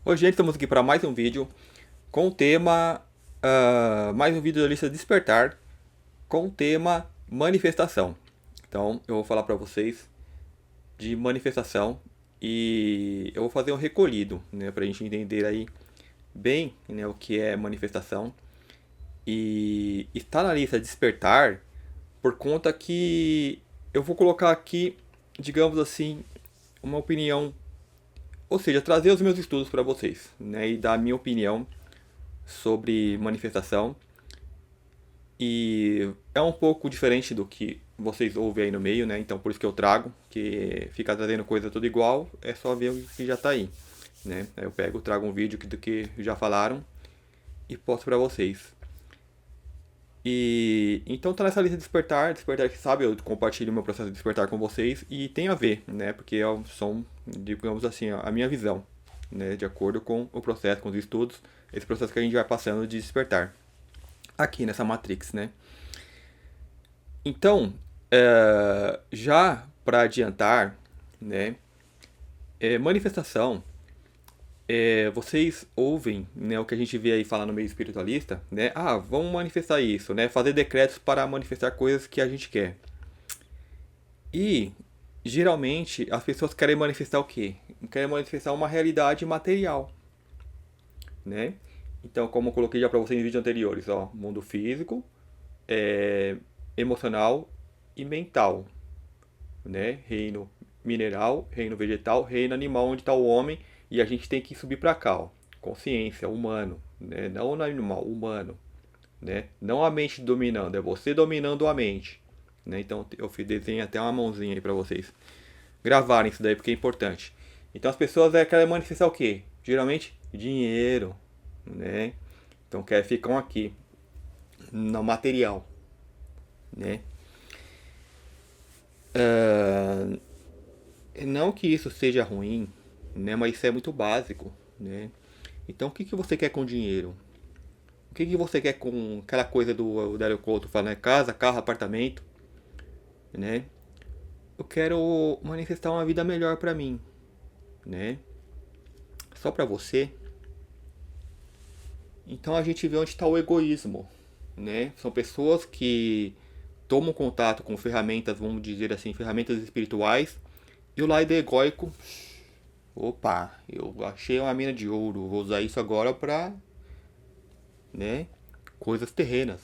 Oi, gente, estamos aqui para mais um vídeo com o tema, mais um vídeo da lista Despertar, com o tema manifestação. Então, eu vou falar para vocês de manifestação e eu vou fazer um recolhido, né, para a gente entender aí bem, né, o que é manifestação. E está na lista Despertar por conta que eu vou colocar aqui, digamos assim, uma opinião, ou seja, trazer os meus estudos para vocês, né, e dar a minha opinião sobre manifestação. E é um pouco diferente do que vocês ouvem aí no meio, né? Então por isso que eu trago, que ficar trazendo coisa tudo igual, é só ver o que já tá aí, né? Aí eu pego, trago um vídeo do que já falaram e posto pra vocês. E então tá nessa lista de despertar, despertar que sabe, eu compartilho meu processo de despertar com vocês e tem a ver, né? Porque são, digamos assim, a minha visão, né? De acordo com o processo, com os estudos, esse processo que a gente vai passando de despertar aqui nessa Matrix, né? Então, já para adiantar, né, manifestação, vocês ouvem, né, o que a gente vê aí falar no meio espiritualista, né? Ah, vamos manifestar isso, né? Fazer decretos para manifestar coisas que a gente quer. E geralmente as pessoas querem manifestar o quê? Querem manifestar uma realidade material, né? Então, como eu coloquei já para vocês em vídeos anteriores, ó, mundo físico, é, emocional e mental, né? Reino mineral, reino vegetal, reino animal, onde está o homem, e a gente tem que subir para cá, ó. Consciência, humano, né? Não o animal, humano, né? Não a mente dominando, é você dominando a mente, né? Então eu desenhei até uma mãozinha aí para vocês gravarem isso daí porque é importante. Então as pessoas querem manifestar o quê? Geralmente dinheiro, né? Então ficam aqui no material, né? Ah, não que isso seja ruim, né? Mas isso é muito básico, né? Então, o que que você quer com dinheiro? O que que você quer com aquela coisa do Dario Couto falando, né? Casa, carro, apartamento, né? Eu quero manifestar uma vida melhor pra mim, né? Só pra você. Então a gente vê onde está o egoísmo, né? São pessoas que tomam contato com ferramentas, vamos dizer assim, ferramentas espirituais, e o lado egóico, opa, eu achei uma mina de ouro, vou usar isso agora pra, né, coisas terrenas.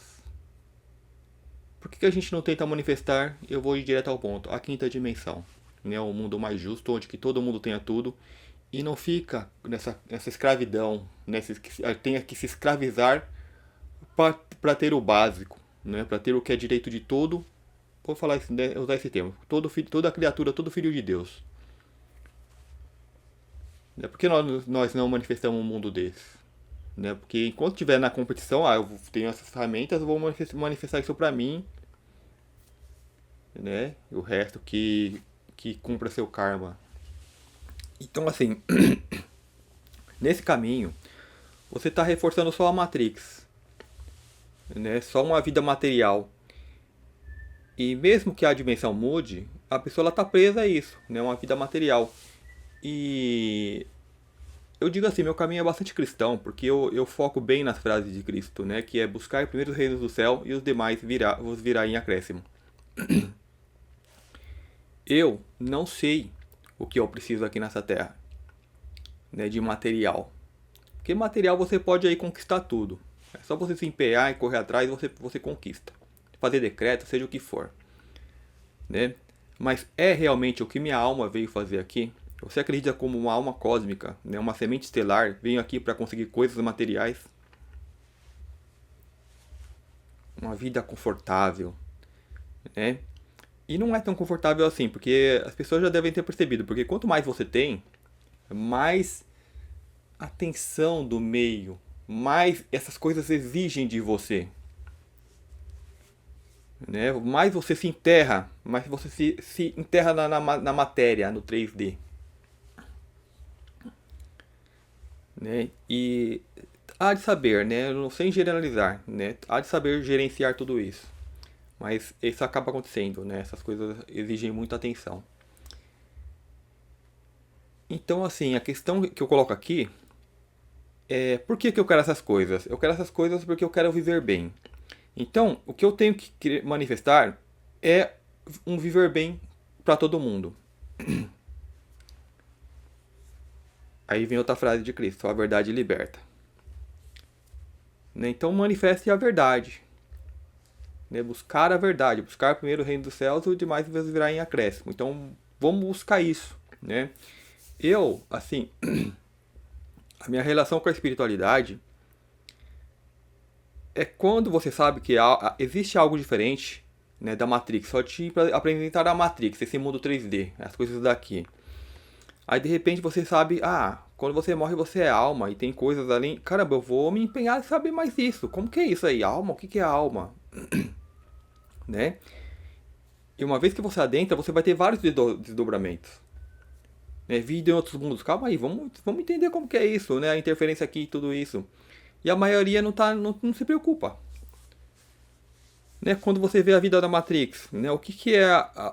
Por que que a gente não tenta manifestar? Eu vou ir direto ao ponto. A quinta dimensão, né, o mundo mais justo, onde que todo mundo tenha tudo e não fica nessa escravidão, nessa, tenha que se escravizar para ter o básico, né, para ter o que é direito de todo. Vou falar né, usar esse termo. Todo filho, toda criatura, todo filho de Deus. Né? Por que nós não manifestamos um mundo desse? Né? Porque enquanto estiver na competição, eu tenho essas ferramentas, eu vou manifestar isso pra mim, né? E o resto que cumpra seu karma. Então, assim, nesse caminho, você está reforçando só a Matrix, né? Só uma vida material. E mesmo que a dimensão mude, a pessoa está presa a isso, né? Uma vida material. E eu digo assim, meu caminho é bastante cristão, porque eu foco bem nas frases de Cristo, né? Que é buscar primeiro os reinos do céu e os demais vos virá em acréscimo. Eu não sei o que eu preciso aqui nessa terra, né? De material. Porque material você pode aí conquistar tudo. É só você se empenhar e correr atrás e você conquista. Fazer decreto, seja o que for, né? Mas é realmente o que minha alma veio fazer aqui? Você acredita como uma alma cósmica, né? Uma semente estelar, veio aqui para conseguir coisas materiais? Uma vida confortável, né? E não é tão confortável assim, porque as pessoas já devem ter percebido, porque quanto mais você tem, mais atenção do meio, mais essas coisas exigem de você, né? Mais você se enterra, mais você se enterra na matéria, no 3D, né? E há de saber, né? Sem generalizar, né? Há de saber gerenciar tudo isso. Mas isso acaba acontecendo, né? Essas coisas exigem muita atenção. Então, assim, a questão que eu coloco aqui Por que que eu quero essas coisas? Eu quero essas coisas porque eu quero viver bem. Então, o que eu tenho que manifestar é um viver bem para todo mundo. Aí vem outra frase de Cristo: a verdade liberta. Né? Então, manifeste a verdade. Né? Buscar a verdade, buscar primeiro o reino dos céus e o demais virá em acréscimo. Então, vamos buscar isso. Né? Eu, assim, a minha relação com a espiritualidade é quando você sabe que existe algo diferente, né, da Matrix. Só te apresentar a Matrix, esse mundo 3D, as coisas daqui. Aí de repente você sabe, quando você morre você é alma e tem coisas além. Caramba, eu vou me empenhar em saber mais isso. Como que é isso aí? Alma? O que que é alma? Né? E uma vez que você adentra, você vai ter vários desdobramentos. Né? Vida em outros mundos. Calma aí, vamos entender como que é isso, né? A interferência aqui e tudo isso. E a maioria não se preocupa. Né? Quando você vê a vida da Matrix, né? O que que é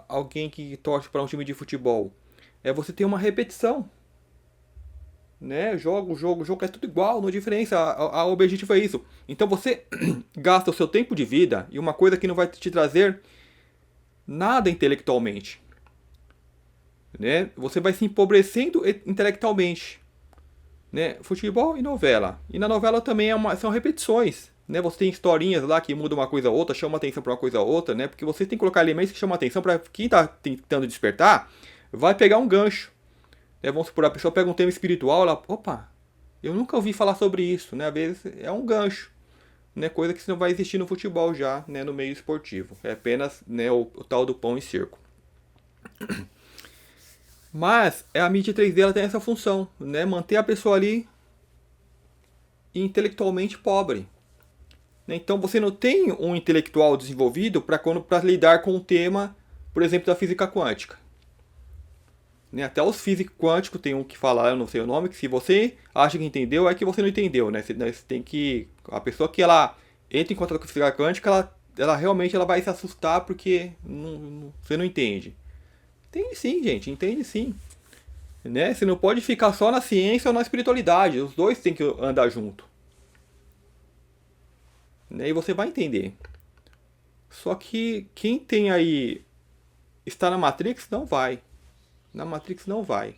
alguém que torce para um time de futebol? É você ter uma repetição. Né? Jogo é tudo igual, não diferença. O objetivo é isso. Então você gasta o seu tempo de vida e uma coisa que não vai te trazer nada intelectualmente. Né? Você vai se empobrecendo intelectualmente. Né? Futebol e novela. E na novela também são repetições. Né? Você tem historinhas lá que mudam uma coisa ou outra, chama atenção para uma coisa ou outra, né? Porque você tem que colocar elementos que chamam atenção para quem está tentando despertar, vai pegar um gancho. Né? Vamos supor, a pessoa pega um tema espiritual, ela, opa, eu nunca ouvi falar sobre isso, né? Às vezes é um gancho, né? Coisa que não vai existir no futebol já, né? No meio esportivo. É apenas, né, o tal do pão e circo. Mas a mídia 3D ela tem essa função, né? Manter a pessoa ali intelectualmente pobre. Né? Então você não tem um intelectual desenvolvido para lidar com o tema, por exemplo, da física quântica. Né? Até os físicos quânticos tem um que falar, eu não sei o nome, que se você acha que entendeu, é que você não entendeu. Né? Você tem que. A pessoa que ela entra em contato com a física quântica, ela realmente ela vai se assustar porque você não entende. Entende sim, gente, entende sim. Né? Você não pode ficar só na ciência ou na espiritualidade. Os dois têm que andar junto. Né? E você vai entender. Só que quem tem aí está na Matrix não vai. Na Matrix não vai.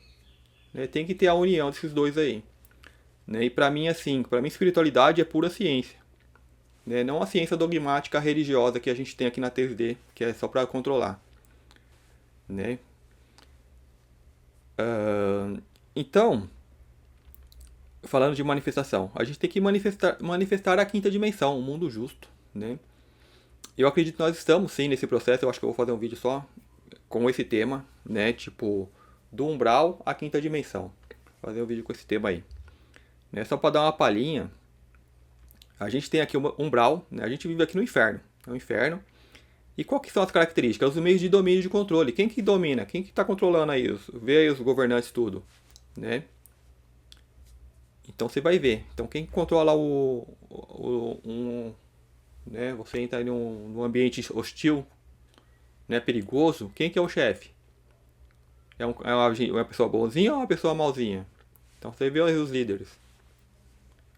Né? Tem que ter a união desses dois aí. Né? E pra mim assim, para mim espiritualidade é pura ciência. Né? Não a ciência dogmática religiosa que a gente tem aqui na 3D, que é só para controlar. Né? Então, falando de manifestação, a gente tem que manifestar a quinta dimensão, o mundo justo, né? Eu acredito que nós estamos sim nesse processo. Eu acho que eu vou fazer um vídeo só com esse tema, né? Tipo, do umbral à quinta dimensão. Vou fazer um vídeo com esse tema aí. Né? Só para dar uma palhinha, a gente tem aqui o umbral, né? A gente vive aqui no inferno. É o inferno. E qual que são as características? Os meios de domínio e de controle. Quem que domina? Quem que está controlando aí? Vê aí os governantes tudo, né? Então você vai ver. Então quem controla né? Você entra em num ambiente hostil, né? Perigoso. Quem que é o chefe? É uma pessoa bonzinha ou uma pessoa malzinha? Então você vê os líderes.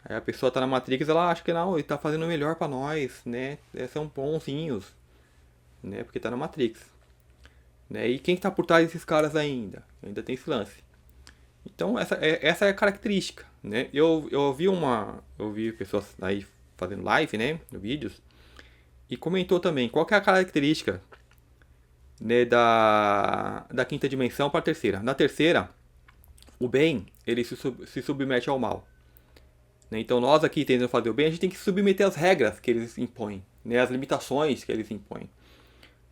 Aí a pessoa tá na Matrix, ela acha que não, ele tá fazendo o melhor pra nós, né? São bonzinhos, né? Porque tá na Matrix. Né? E quem que tá por trás desses caras ainda? Ainda tem esse lance. Então essa é a característica, né? Eu vi pessoas aí fazendo live, né, vídeos, e comentou também qual que é a característica, né, da quinta dimensão para a terceira. Na terceira, o bem ele se submete ao mal. Né? Então nós aqui tentando fazer o bem, a gente tem que submeter às regras que eles impõem, né, as limitações que eles impõem,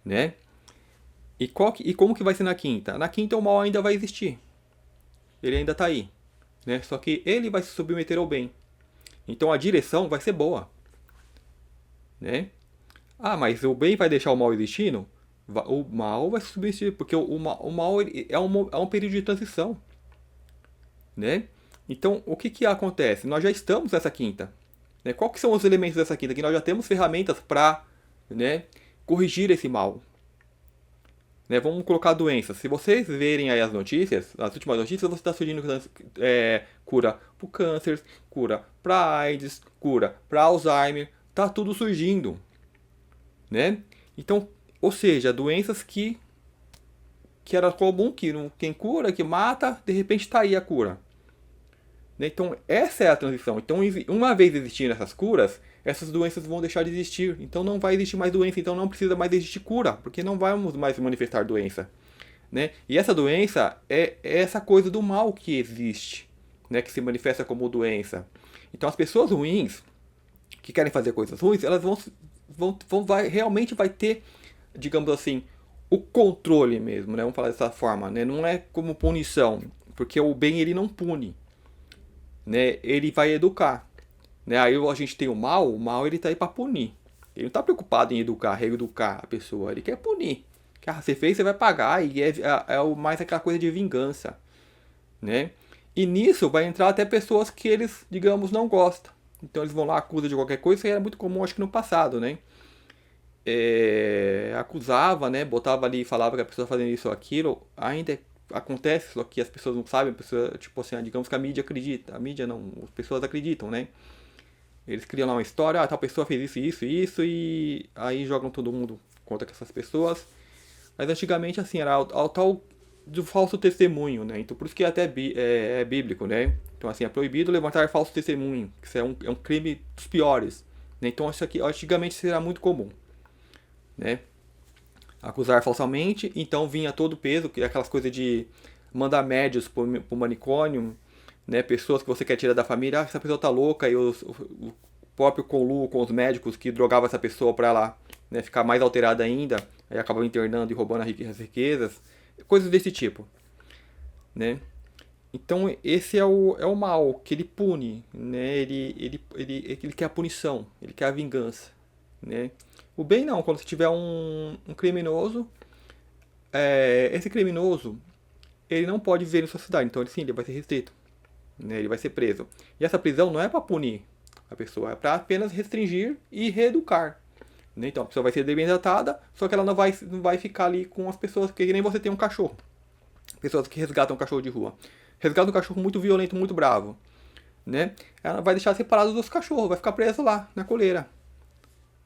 né? E como que vai ser na quinta? Na quinta o mal ainda vai existir. Ele ainda está aí, né? Só que ele vai se submeter ao bem. Então a direção vai ser boa, né? Mas o bem vai deixar o mal existindo? O mal vai se submeter, porque o mal é um período de transição, né? Então o que acontece? Nós já estamos nessa quinta, né? Qual que são os elementos dessa quinta? Que nós já temos ferramentas para, né, corrigir esse mal. Né, vamos colocar doenças. Se vocês verem aí as notícias, as últimas notícias, você está surgindo cura para o câncer, cura para AIDS, cura para Alzheimer, tá tudo surgindo, né? Então, ou seja, doenças que era comum, que não tem cura, que mata, de repente está aí a cura. Né? Então, essa é a transição. Então, uma vez existindo essas curas, essas doenças vão deixar de existir. Então, não vai existir mais doença. Então, não precisa mais existir cura, porque não vamos mais manifestar doença. Né? E essa doença é essa coisa do mal que existe, né? Que se manifesta como doença. Então, as pessoas ruins, que querem fazer coisas ruins, elas realmente vai ter, digamos assim, o controle mesmo, né? Vamos falar dessa forma, né? Não é como punição, porque o bem ele não pune, né? Ele vai educar, né? Aí a gente tem o mal ele tá aí para punir. Ele não tá preocupado em educar, reeducar a pessoa, ele quer punir. Que você fez, você vai pagar e é mais aquela coisa de vingança, né? E nisso vai entrar até pessoas que eles, digamos, não gostam. Então eles vão lá, acusam de qualquer coisa, isso era muito comum, acho que no passado, né? Acusava, né? Botava ali e falava que a pessoa fazendo isso ou aquilo, ainda acontece, só que as pessoas não sabem, a pessoa, tipo assim, digamos que a mídia acredita, a mídia não, as pessoas acreditam, né? Eles criam lá uma história, tal pessoa fez isso, e aí jogam todo mundo contra essas pessoas. Mas antigamente, assim, era ao tal do falso testemunho, né? Então por isso que até é bíblico, né? Então assim, é proibido levantar falso testemunho, que isso é um crime dos piores. Né? Então isso aqui antigamente será muito comum, né? Acusar falsamente, então vinha todo o peso, que é aquelas coisas de mandar médios pro manicômio, né? Pessoas que você quer tirar da família, essa pessoa tá louca, e o próprio conluio com os médicos que drogavam essa pessoa para ela, né, ficar mais alterada ainda, aí acabava internando e roubando as riquezas, coisas desse tipo, né? Então esse é o mal, que ele pune, né? Ele quer a punição, ele quer a vingança, né? O bem não, quando você tiver um criminoso, esse criminoso, ele não pode viver em sociedade, então ele vai ser restrito, né? Ele vai ser preso. E essa prisão não é para punir a pessoa, é para apenas restringir e reeducar. Né? Então a pessoa vai ser bem tratada, só que ela não vai ficar ali com as pessoas que nem você tem um cachorro. Pessoas que resgatam um cachorro de rua. Resgata um cachorro muito violento, muito bravo. Né? Ela vai deixar separado dos cachorros, vai ficar preso lá, na coleira.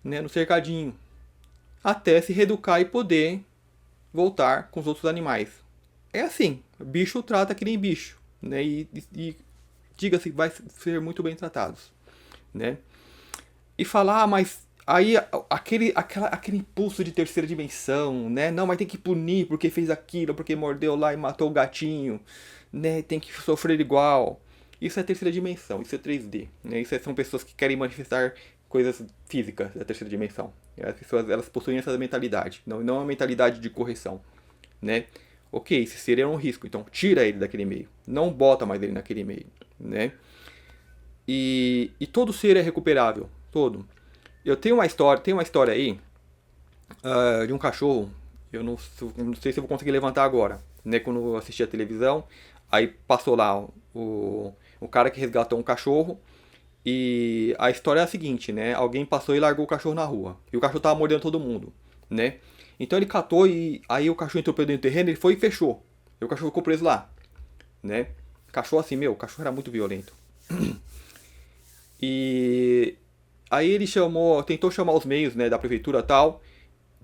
Né? No cercadinho. Até se reeducar e poder voltar com os outros animais. É assim, bicho trata que nem bicho. Né? E diga-se, vai ser muito bem tratados. Né? E falar, mas aí aquele impulso de terceira dimensão, né? Não, mas tem que punir porque fez aquilo, porque mordeu lá e matou o gatinho, né? Tem que sofrer igual. Isso é terceira dimensão, isso é 3D, né? Isso são pessoas que querem manifestar coisas físicas da terceira dimensão. As pessoas, elas possuem essa mentalidade, não é uma mentalidade de correção, né? Ok, esse ser é um risco, então tira ele daquele meio, não bota mais ele naquele meio, né? E todo ser é recuperável, todo. Eu tenho uma história aí de um cachorro. Eu não sei se eu vou conseguir levantar agora. Né? Quando eu assisti a televisão, aí passou lá o cara que resgatou um cachorro. E a história é a seguinte, né? Alguém passou e largou o cachorro na rua. E o cachorro tava mordendo todo mundo, né? Então ele catou e aí o cachorro entrou dentro do terreno, ele foi e fechou. E o cachorro ficou preso lá, né? Cachorro assim, o cachorro era muito violento. E aí ele tentou chamar os meios, né, da prefeitura e tal,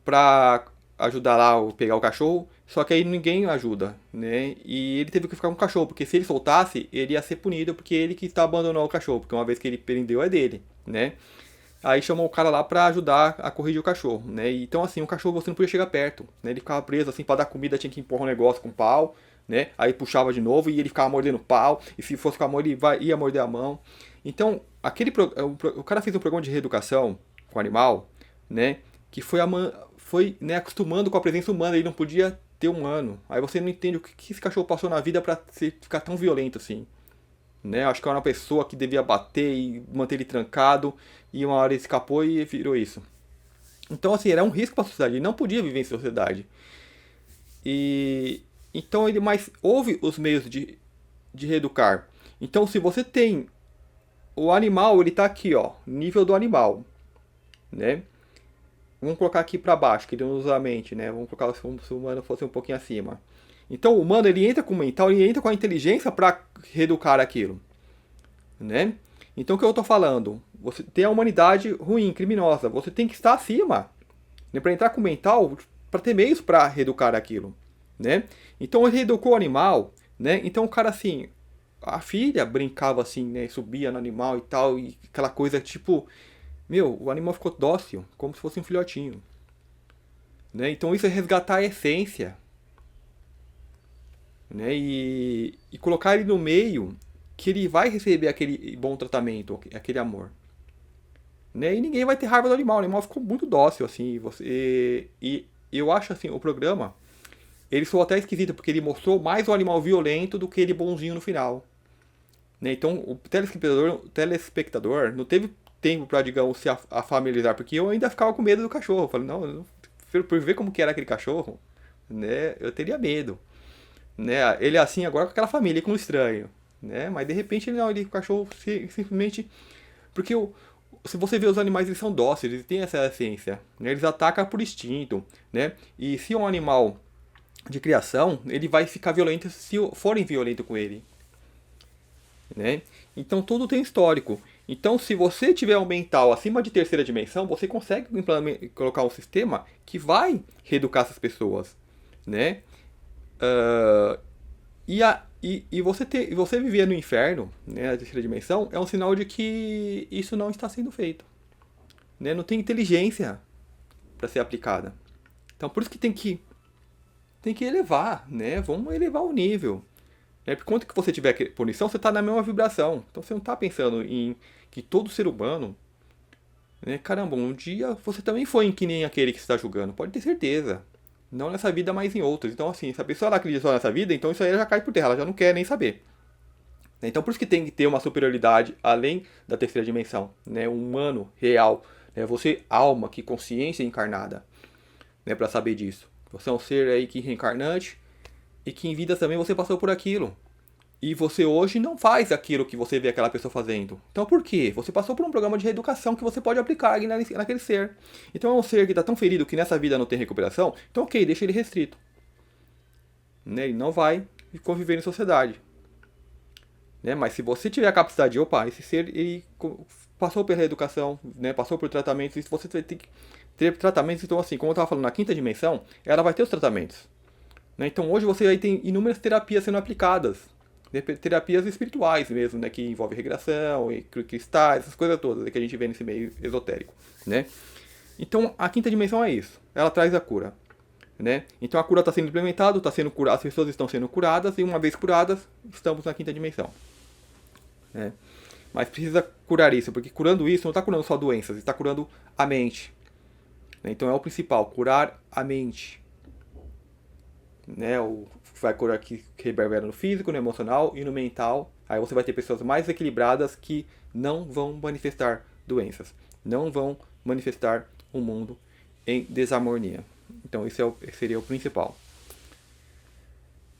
pra ajudar lá a pegar o cachorro, só que aí ninguém ajuda, né? E ele teve que ficar com o cachorro, porque se ele soltasse, ele ia ser punido, porque ele que está abandonando o cachorro, porque uma vez que ele prendeu é dele, né? Aí chamou o cara lá pra ajudar a corrigir o cachorro, né? Então assim, o cachorro você não podia chegar perto, né? Ele ficava preso assim, pra dar comida tinha que empurrar um negócio com pau, né? Aí puxava de novo e ele ficava mordendo o pau, e se fosse com a mão ele ia morder a mão. Então, o cara fez um programa de reeducação com o animal, né? Que foi né, acostumando com a presença humana, ele não podia ter humano. Aí você não entende o que esse cachorro passou na vida pra ficar tão violento assim. Né? Acho que era uma pessoa que devia bater e manter ele trancado, e uma hora ele escapou e virou isso. Então, assim, era um risco para a sociedade, ele não podia viver em sociedade. E então mas houve os meios de reeducar. Então, se você tem o animal, ele tá aqui, ó, nível do animal, né? Vamos colocar aqui para baixo, que ele não usa a mente, né? Vamos colocar se o humano fosse um pouquinho acima. Então, o humano, ele entra com o mental, ele entra com a inteligência para reeducar aquilo, né? Então o que eu estou falando? Você tem a humanidade ruim, criminosa, você tem que estar acima, né? Para entrar com o mental, para ter meios para reeducar aquilo, né? Então ele reeducou o animal, né? Então o cara assim, a filha brincava assim, né? Subia no animal e tal, e aquela coisa tipo, meu, o animal ficou dócil, como se fosse um filhotinho, né? Então isso é resgatar a essência, né? E colocar ele no meio que ele vai receber aquele bom tratamento, aquele amor, né? E ninguém vai ter raiva do animal. O animal ficou muito dócil assim. E eu acho assim, o programa ele soou até esquisito porque ele mostrou mais o animal violento do que ele bonzinho no final, né? Então o telespectador não teve tempo para, digamos, se familiarizar, porque eu ainda ficava com medo do cachorro. Eu falei, não, por ver como que era aquele cachorro, né? Eu teria medo, né? Ele é assim agora com aquela família, com um estranho, né? Mas de repente não, ele o cachorro simplesmente porque se você vê os animais, eles são dóceis, eles têm essa essência, né? Eles atacam por instinto, né? E se um animal de criação, ele vai ficar violento se forem violento com ele, né? Então tudo tem histórico. Então se você tiver um mental acima de terceira dimensão, você consegue colocar um sistema que vai reeducar essas pessoas, né? Ah, e você viver no inferno, né, a terceira dimensão, é um sinal de que isso não está sendo feito, né? Não tem inteligência para ser aplicada. Então por isso que tem que elevar, né? Vamos elevar o nível. Né? Por quanto que você tiver punição, você está na mesma vibração. Então você não está pensando em que todo ser humano, né? Caramba, um dia você também foi que nem aquele que está julgando. Pode ter certeza. Não nessa vida, mas em outras. Então, assim, se a pessoa ela acredita só nessa vida, então isso aí já cai por terra, ela já não quer nem saber. Né? Então, por isso que tem que ter uma superioridade além da terceira dimensão, né? Um humano real, né? Você, alma, que consciência encarnada, né? Para saber disso. Você é um ser aí que reencarnante e que em vida também você passou por aquilo. E você hoje não faz aquilo que você vê aquela pessoa fazendo. Então por quê? Você passou por um programa de reeducação que você pode aplicar naquele ser. Então é um ser que está tão ferido que nessa vida não tem recuperação. Então ok, deixa ele restrito. Né? Ele não vai conviver em sociedade. Né? Mas se você tiver a capacidade de, opa, esse ser ele passou pela educação, né? Passou por tratamentos, e você vai ter que ter tratamentos. Então assim, como eu estava falando, na quinta dimensão, ela vai ter os tratamentos. Né? Então hoje você aí tem inúmeras terapias sendo aplicadas. Né? Terapias espirituais mesmo, né? Que envolve regressão, e cristais, essas coisas todas, né? Que a gente vê nesse meio esotérico. Né? Então a quinta dimensão é isso. Ela traz a cura. Né? Então a cura está sendo implementada, está sendo curada, as pessoas estão sendo curadas, e uma vez curadas, estamos na quinta dimensão. Né? Mas precisa curar isso, porque curando isso não está curando só doenças, está curando a mente. Né? Então é o principal, curar a mente. Né? Vai curar que reverbera no físico, no emocional e no mental. Aí você vai ter pessoas mais equilibradas que não vão manifestar doenças, não vão manifestar um mundo em desarmonia. Então esse seria o principal.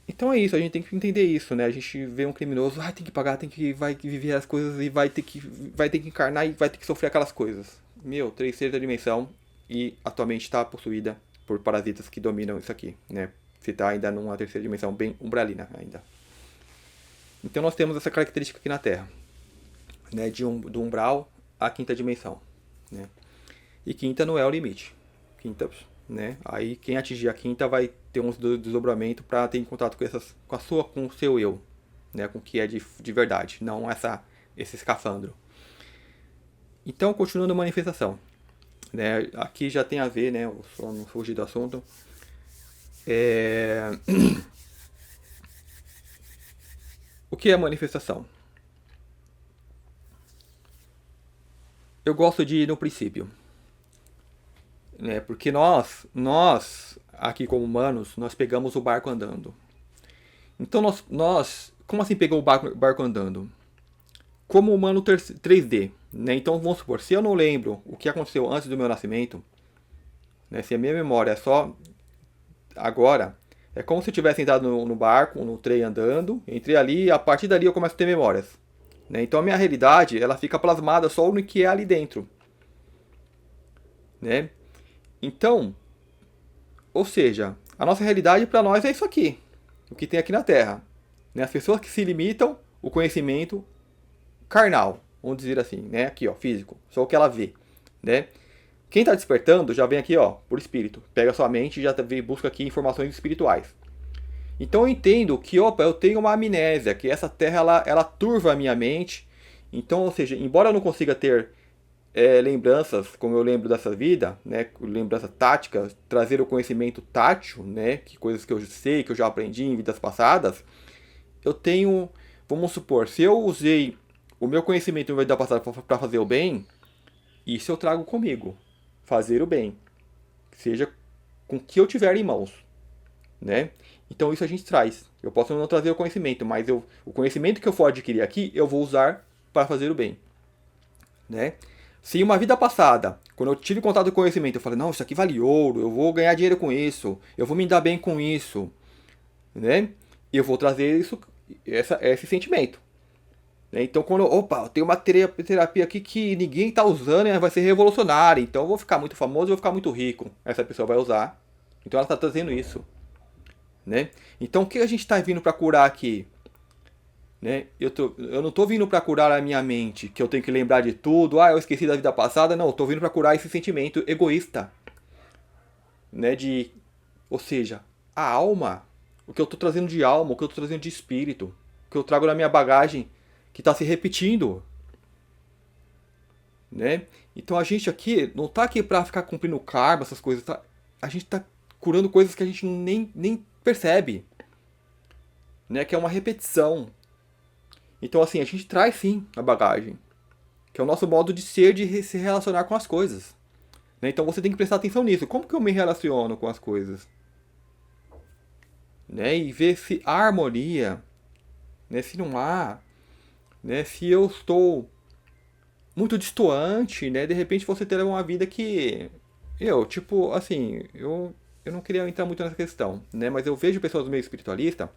Então é isso, a gente tem que entender isso, né? A gente vê um criminoso, tem que pagar, vai viver as coisas e vai ter que encarnar e vai ter que sofrer aquelas coisas. Meu, terceira dimensão e atualmente está possuída por parasitas que dominam isso aqui, né? Se está ainda numa terceira dimensão bem umbralina ainda. Então nós temos essa característica aqui na Terra, né? Do umbral à quinta dimensão, né? E quinta não é o limite. Quinta, né? Aí quem atingir a quinta vai ter um desdobramento para ter em contato com o seu eu, né? Com o que é de verdade, não esse escafandro. Então, continuando a manifestação, né? Aqui já tem a ver, né? Só não fugir do assunto. O que é manifestação? Eu gosto de ir no princípio, né? Porque nós aqui como humanos, nós pegamos o barco andando. Então como assim pegou o barco andando? Como humano 3D, né? Então vamos supor, se eu não lembro o que aconteceu antes do meu nascimento, né? Se a minha memória é só agora, é como se eu tivesse entrado no barco, no trem andando, entrei ali e a partir dali eu começo a ter memórias. Né? Então a minha realidade ela fica plasmada só no que é ali dentro. Né? Então, ou seja, a nossa realidade para nós é isso aqui, o que tem aqui na Terra. Né? As pessoas que se limitam, o conhecimento carnal, vamos dizer assim, né? Aqui, ó, físico, só o que ela vê, né? Quem está despertando já vem aqui, ó, por espírito. Pega sua mente e já busca aqui informações espirituais. Então eu entendo que, opa, eu tenho uma amnésia, que essa terra ela turva a minha mente. Então, ou seja, embora eu não consiga ter lembranças, como eu lembro dessa vida, né, lembrança tática, trazer o conhecimento tátil, né, que coisas que eu sei, que eu já aprendi em vidas passadas, eu tenho, vamos supor, se eu usei o meu conhecimento em vida passada para fazer o bem, isso eu trago comigo, fazer o bem, seja com o que eu tiver em mãos, né? Então isso a gente traz. Eu posso não trazer o conhecimento, mas o conhecimento que eu for adquirir aqui, eu vou usar para fazer o bem, né? Se em uma vida passada, quando eu tive contato com o conhecimento, eu falei, não, isso aqui vale ouro, eu vou ganhar dinheiro com isso, eu vou me dar bem com isso, né? E eu vou trazer esse sentimento. Né? Então, quando, opa, eu tenho uma terapia aqui que ninguém está usando e vai ser revolucionária, então eu vou ficar muito famoso e vou ficar muito rico. Essa pessoa vai usar. Então ela está trazendo isso. Né? Então o que a gente está vindo para curar aqui? Né? Eu não estou vindo para curar a minha mente, que eu tenho que lembrar de tudo, eu esqueci da vida passada. Não, eu estou vindo para curar esse sentimento egoísta. Né? Ou seja, a alma, o que eu estou trazendo de alma, o que eu estou trazendo de espírito, o que eu trago na minha bagagem, que está se repetindo. Né? Então a gente aqui não está aqui para ficar cumprindo karma, essas coisas. Tá? A gente está curando coisas que a gente nem percebe. Né? Que é uma repetição. Então, assim, a gente traz sim a bagagem, que é o nosso modo de ser, de se relacionar com as coisas. Né? Então você tem que prestar atenção nisso. Como que eu me relaciono com as coisas? Né? E ver se há harmonia, né? Se não há, né? Se eu estou muito distoante, né? De repente você terá uma vida que tipo, assim, eu não queria entrar muito nessa questão, né? Mas eu vejo pessoas do meio espiritualista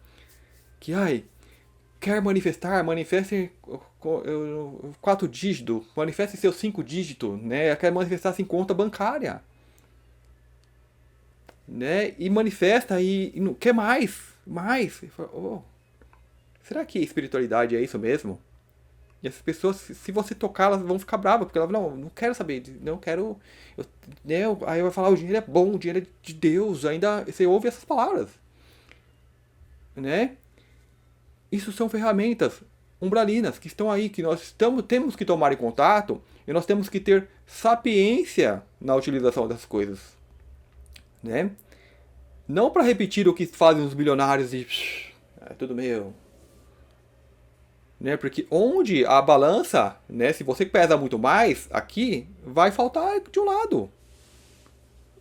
que, quer manifestar, manifeste 4 dígitos, manifeste seus 5 dígitos, né? Quer manifestar assim conta bancária, né? E manifesta e não quer mais. E fala, será que espiritualidade é isso mesmo? E essas pessoas, se você tocar, elas vão ficar bravas, porque elas não quero saber, não quero. Né, aí vai falar, o dinheiro é bom, o dinheiro é de Deus, ainda você ouve essas palavras, né? Isso são ferramentas umbralinas que estão aí, que temos que tomar em contato e nós temos que ter sapiência na utilização dessas coisas, né? Não para repetir o que fazem os bilionários e é tudo meu, né? Porque onde a balança, né? Se você pesa muito mais aqui, vai faltar de um lado,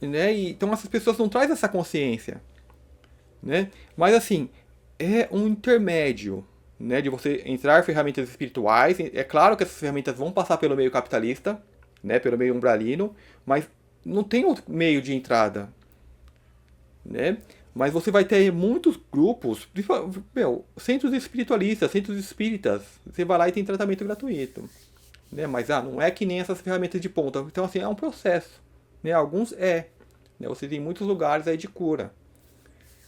né? E, então essas pessoas não trazem essa consciência, né? Mas assim, é um intermédio, né, de você entrar ferramentas espirituais. É claro que essas ferramentas vão passar pelo meio capitalista, né, pelo meio umbralino, mas não tem outro meio de entrada, né? Mas você vai ter muitos grupos, centros espiritualistas, centros espíritas. Você vai lá e tem tratamento gratuito, né? Mas não é que nem essas ferramentas de ponta. Então assim, é um processo, né? Alguns né? Você tem muitos lugares aí de cura.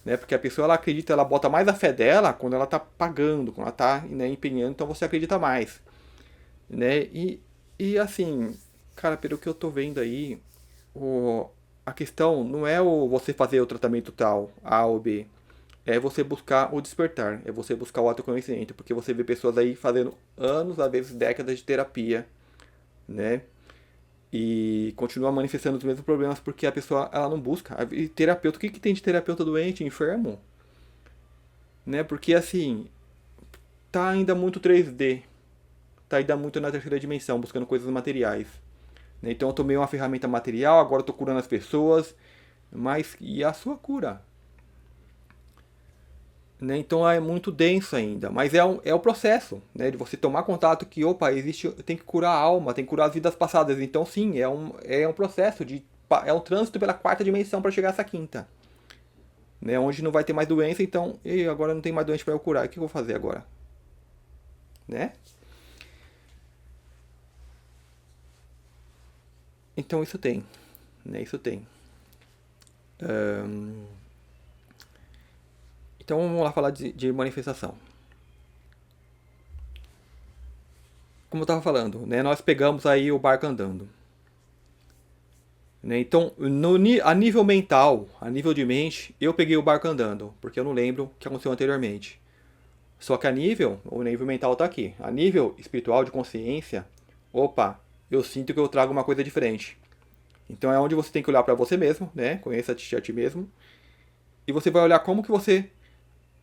Né? Porque a pessoa ela acredita, ela bota mais a fé dela quando ela está pagando, quando ela está, né, empenhando, então você acredita mais. Né? E assim, cara, pelo que eu tô vendo aí, a questão não é você fazer o tratamento tal, A ou B. É você buscar o despertar, é você buscar o autoconhecimento, porque você vê pessoas aí fazendo anos, às vezes décadas de terapia, né? E continua manifestando os mesmos problemas porque a pessoa ela não busca. E terapeuta, o que tem de terapeuta doente, enfermo? Né? Porque assim, tá ainda muito 3D, tá ainda muito na terceira dimensão, buscando coisas materiais. Né? Então eu tomei uma ferramenta material, agora eu tô curando as pessoas, mas e a sua cura? Né? Então é muito denso ainda, mas é o processo, né? De você tomar contato que, opa, existe, tem que curar a alma, tem que curar as vidas passadas. Então sim, é um processo, é um trânsito pela quarta dimensão para chegar a essa quinta. Né? Onde não vai ter mais doença, então, agora não tem mais doença para eu curar, o que eu vou fazer agora? Né? Então isso tem, né? Isso tem. Ahn, Então vamos lá falar de manifestação. como eu estava falando, né, nós pegamos aí o barco andando. Né? Então, a nível mental, a nível de mente, eu peguei o barco andando, porque eu não lembro o que aconteceu anteriormente. Só que o nível mental está aqui. A nível espiritual de consciência, opa, eu sinto que eu trago uma coisa diferente. Então é onde você tem que olhar para você mesmo, né? Conheça-te a ti mesmo. E você vai olhar como que você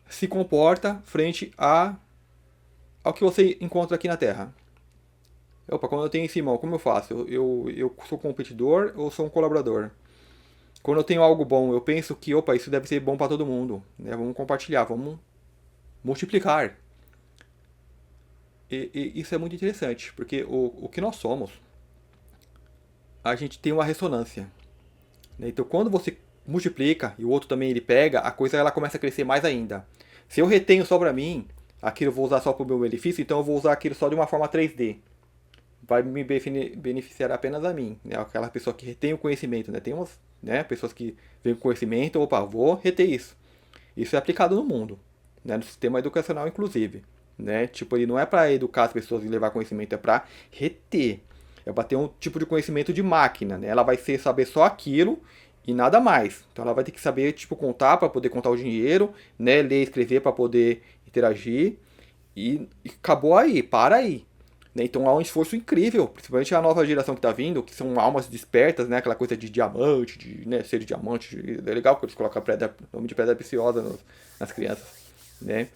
se comporta frente ao que você encontra aqui na Terra. Opa, quando eu tenho esse irmão, como eu faço? Eu sou competidor ou sou um colaborador? Quando eu tenho algo bom, eu penso que, opa, isso deve ser bom para todo mundo. Né? Vamos compartilhar, vamos multiplicar. E isso é muito interessante, porque o que nós somos, a gente tem uma ressonância. Né? Então, quando você multiplica e o outro também ele pega, a coisa ela começa a crescer mais ainda. Se eu retenho só para mim, aquilo eu vou usar só para o meu benefício, então eu vou usar aquilo só de uma forma 3D. Vai me beneficiar apenas a mim, né? Aquela pessoa que retém o conhecimento, né? Tem umas, né, pessoas que vêm com conhecimento, opa, vou reter isso. Isso é aplicado no mundo, né? No sistema educacional, inclusive, né? Tipo, ele não é para educar as pessoas e levar conhecimento, é para reter. É para ter um tipo de conhecimento de máquina, né? Ela vai saber só aquilo e nada mais. Então ela vai ter que saber, tipo, contar para poder contar o dinheiro, né? Ler e escrever para poder interagir. E acabou aí, para aí. Né? Então há um esforço incrível, principalmente a nova geração que está vindo, que são almas despertas, né? Aquela coisa de diamante, de, né, ser de diamante. É legal que eles colocam o nome de pedra preciosa nas crianças. Né?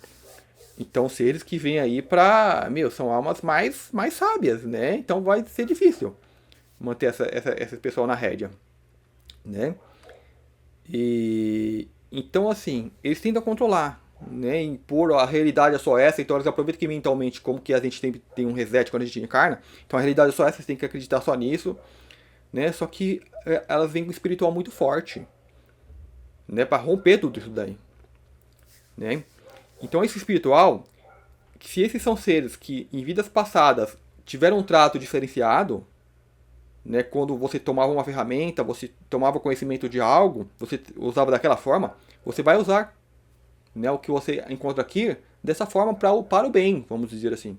Então seres que vêm aí pra. Meu, são almas mais sábias, né? Então vai ser difícil manter esse pessoal na rédea. Né? E então assim, eles tentam controlar, né, impor a realidade é só essa, então eles aproveitam que mentalmente, como que a gente tem um reset quando a gente encarna, então a realidade é só essa, você tem que acreditar só nisso, né, só que elas vêm com um espiritual muito forte, né, para romper tudo isso daí, né, então esse espiritual, se esses são seres que em vidas passadas tiveram um trato diferenciado, né, quando você tomava uma ferramenta, você tomava conhecimento de algo, você usava daquela forma, você vai usar, né, o que você encontra aqui dessa forma para o bem, vamos dizer assim.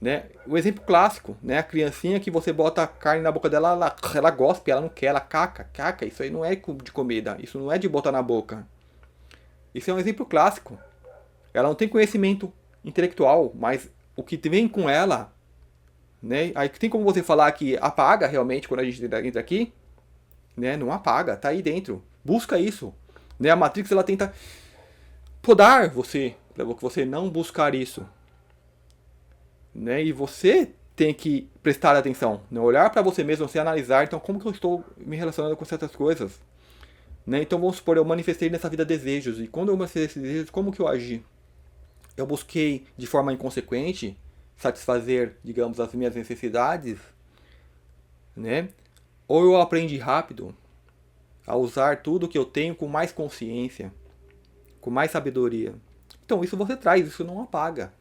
Né? O exemplo clássico, né, a criancinha que você bota carne na boca dela, ela gospe, ela não quer, ela caca, isso aí não é de comida, isso não é de botar na boca. Isso é um exemplo clássico. Ela não tem conhecimento intelectual, mas o que vem com ela, né, aí tem como você falar que apaga realmente quando a gente entra aqui, né, não apaga, tá aí dentro, busca isso. Né, a Matrix ela tenta podar você, para você não buscar isso. Né? E você tem que prestar atenção, né? Olhar para você mesmo, se analisar, então como que eu estou me relacionando com certas coisas. Né? Então vamos supor, eu manifestei nessa vida desejos, e quando eu manifestei esses desejos, como que eu agi? Eu busquei de forma inconsequente satisfazer, digamos, as minhas necessidades, né? Ou eu aprendi rápido a usar tudo que eu tenho com mais consciência, com mais sabedoria. Então isso você traz, isso não apaga.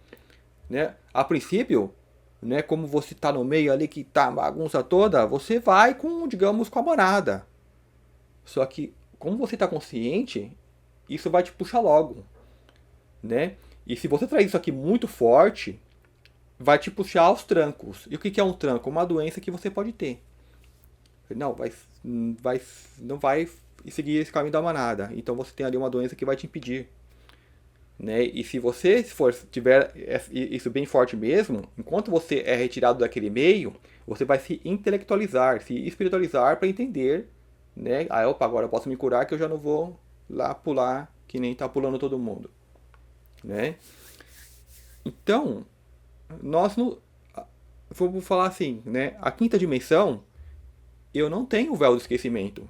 Né? A princípio, né, como você está no meio ali que tá a bagunça toda, você vai com, digamos, com a manada. Só que, como você está consciente, isso vai te puxar logo. Né? E se você traz isso aqui muito forte, vai te puxar aos trancos. E o que é um tranco? Uma doença que você pode ter. Não não vai seguir esse caminho da manada. Então você tem ali uma doença que vai te impedir. Né? E se você tiver isso bem forte mesmo, enquanto você é retirado daquele meio, você vai se intelectualizar, se espiritualizar para entender, né? Ah, opa, agora eu posso me curar que eu já não vou lá pular que nem tá pulando todo mundo, né? Então, nós não, vamos falar assim, né? A quinta dimensão, eu não tenho o véu do esquecimento.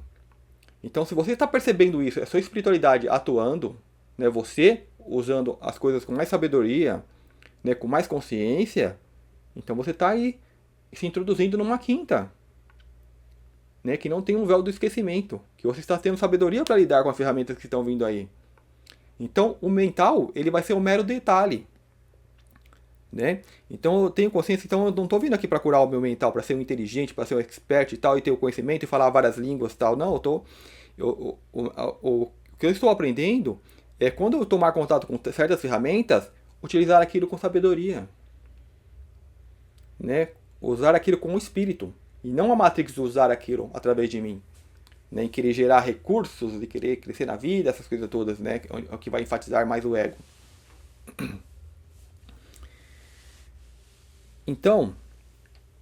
Então, se você está percebendo isso, a sua espiritualidade atuando, né? Você usando as coisas com mais sabedoria, né, com mais consciência, então você está aí se introduzindo numa quinta, né, que não tem um véu do esquecimento, que você está tendo sabedoria para lidar com as ferramentas que estão vindo aí. Então o mental ele vai ser um mero detalhe, né? Então eu tenho consciência, então eu não estou vindo aqui para curar o meu mental, para ser um inteligente, para ser um expert e tal, e ter o conhecimento e falar várias línguas e tal. Não, o que eu estou aprendendo é quando eu tomar contato com certas ferramentas, utilizar aquilo com sabedoria. né? Usar aquilo com o espírito. E não a Matrix usar aquilo através de mim. Né? E querer gerar recursos, e querer crescer na vida, essas coisas todas, né? O que vai enfatizar mais o ego. Então,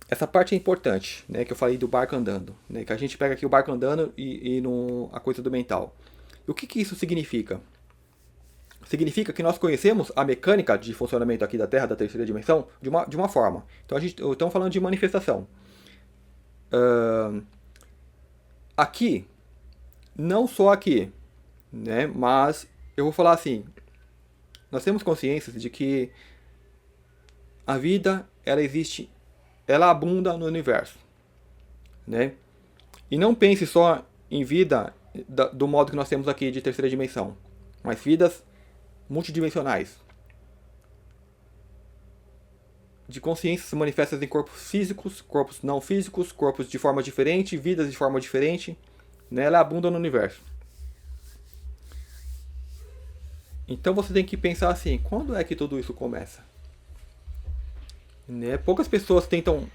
essa parte é importante, né? Que eu falei do barco andando. Né? Que a gente pega aqui o barco andando e no, a coisa do mental. E o que, que isso significa? Significa que nós conhecemos a mecânica de funcionamento aqui da Terra, da terceira dimensão, de uma forma. Então, estamos falando de manifestação. Aqui, não só aqui, né? Mas eu vou falar assim, nós temos consciência de que a vida, ela existe, ela abunda no universo, né? E não pense só em vida do modo que nós temos aqui de terceira dimensão, mas vidas multidimensionais, de consciências manifestas em corpos físicos, corpos não físicos, corpos de forma diferente, vidas de forma diferente, né? Ela abunda no universo. Então você tem que pensar assim, quando é que tudo isso começa? Né? Poucas pessoas tentam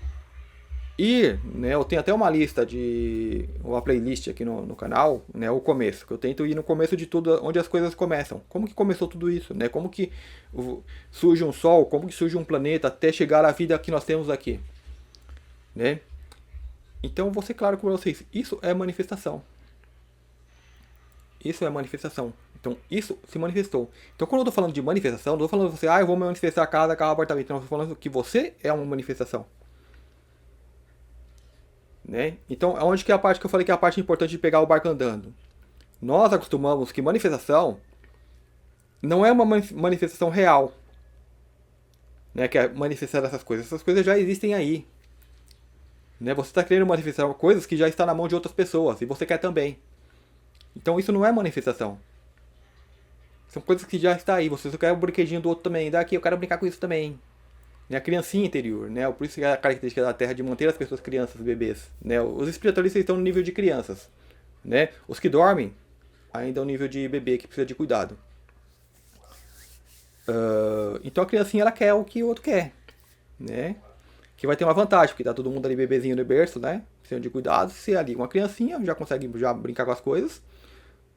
ir, né? Eu tenho até uma lista de uma playlist aqui no canal, né? O começo, que eu tento ir no começo de tudo, onde as coisas começam. Como que começou tudo isso, né? Como que surge um sol, como que surge um planeta até chegar à vida que nós temos aqui, né? Então vou ser claro com vocês, isso é manifestação. Isso é manifestação. Então, isso se manifestou. Então, quando eu estou falando de manifestação, não estou falando você, eu vou manifestar casa, carro, apartamento. Não, eu estou falando que você é uma manifestação. Né? Então, onde que é a parte que eu falei que é a parte importante de pegar o barco andando? Nós acostumamos que manifestação não é uma manifestação real. Né? Que é manifestar essas coisas. Essas coisas já existem aí. Né? Você está querendo manifestar coisas que já estão na mão de outras pessoas. E você quer também. Então, isso não é manifestação. São coisas que já está aí. Você só quer o brinquedinho do outro também. Daqui, eu quero brincar com isso também. Né? A criancinha interior. Né? Por isso que é a característica da Terra de manter as pessoas crianças, bebês. Né? Os espiritualistas estão no nível de crianças. Né? Os que dormem ainda é o nível de bebê que precisa de cuidado. Então a criancinha ela quer o que o outro quer. Né? Que vai ter uma vantagem, porque tá todo mundo ali bebezinho no berço, né? Precisando de cuidado. Se ali uma criancinha já consegue já brincar com as coisas.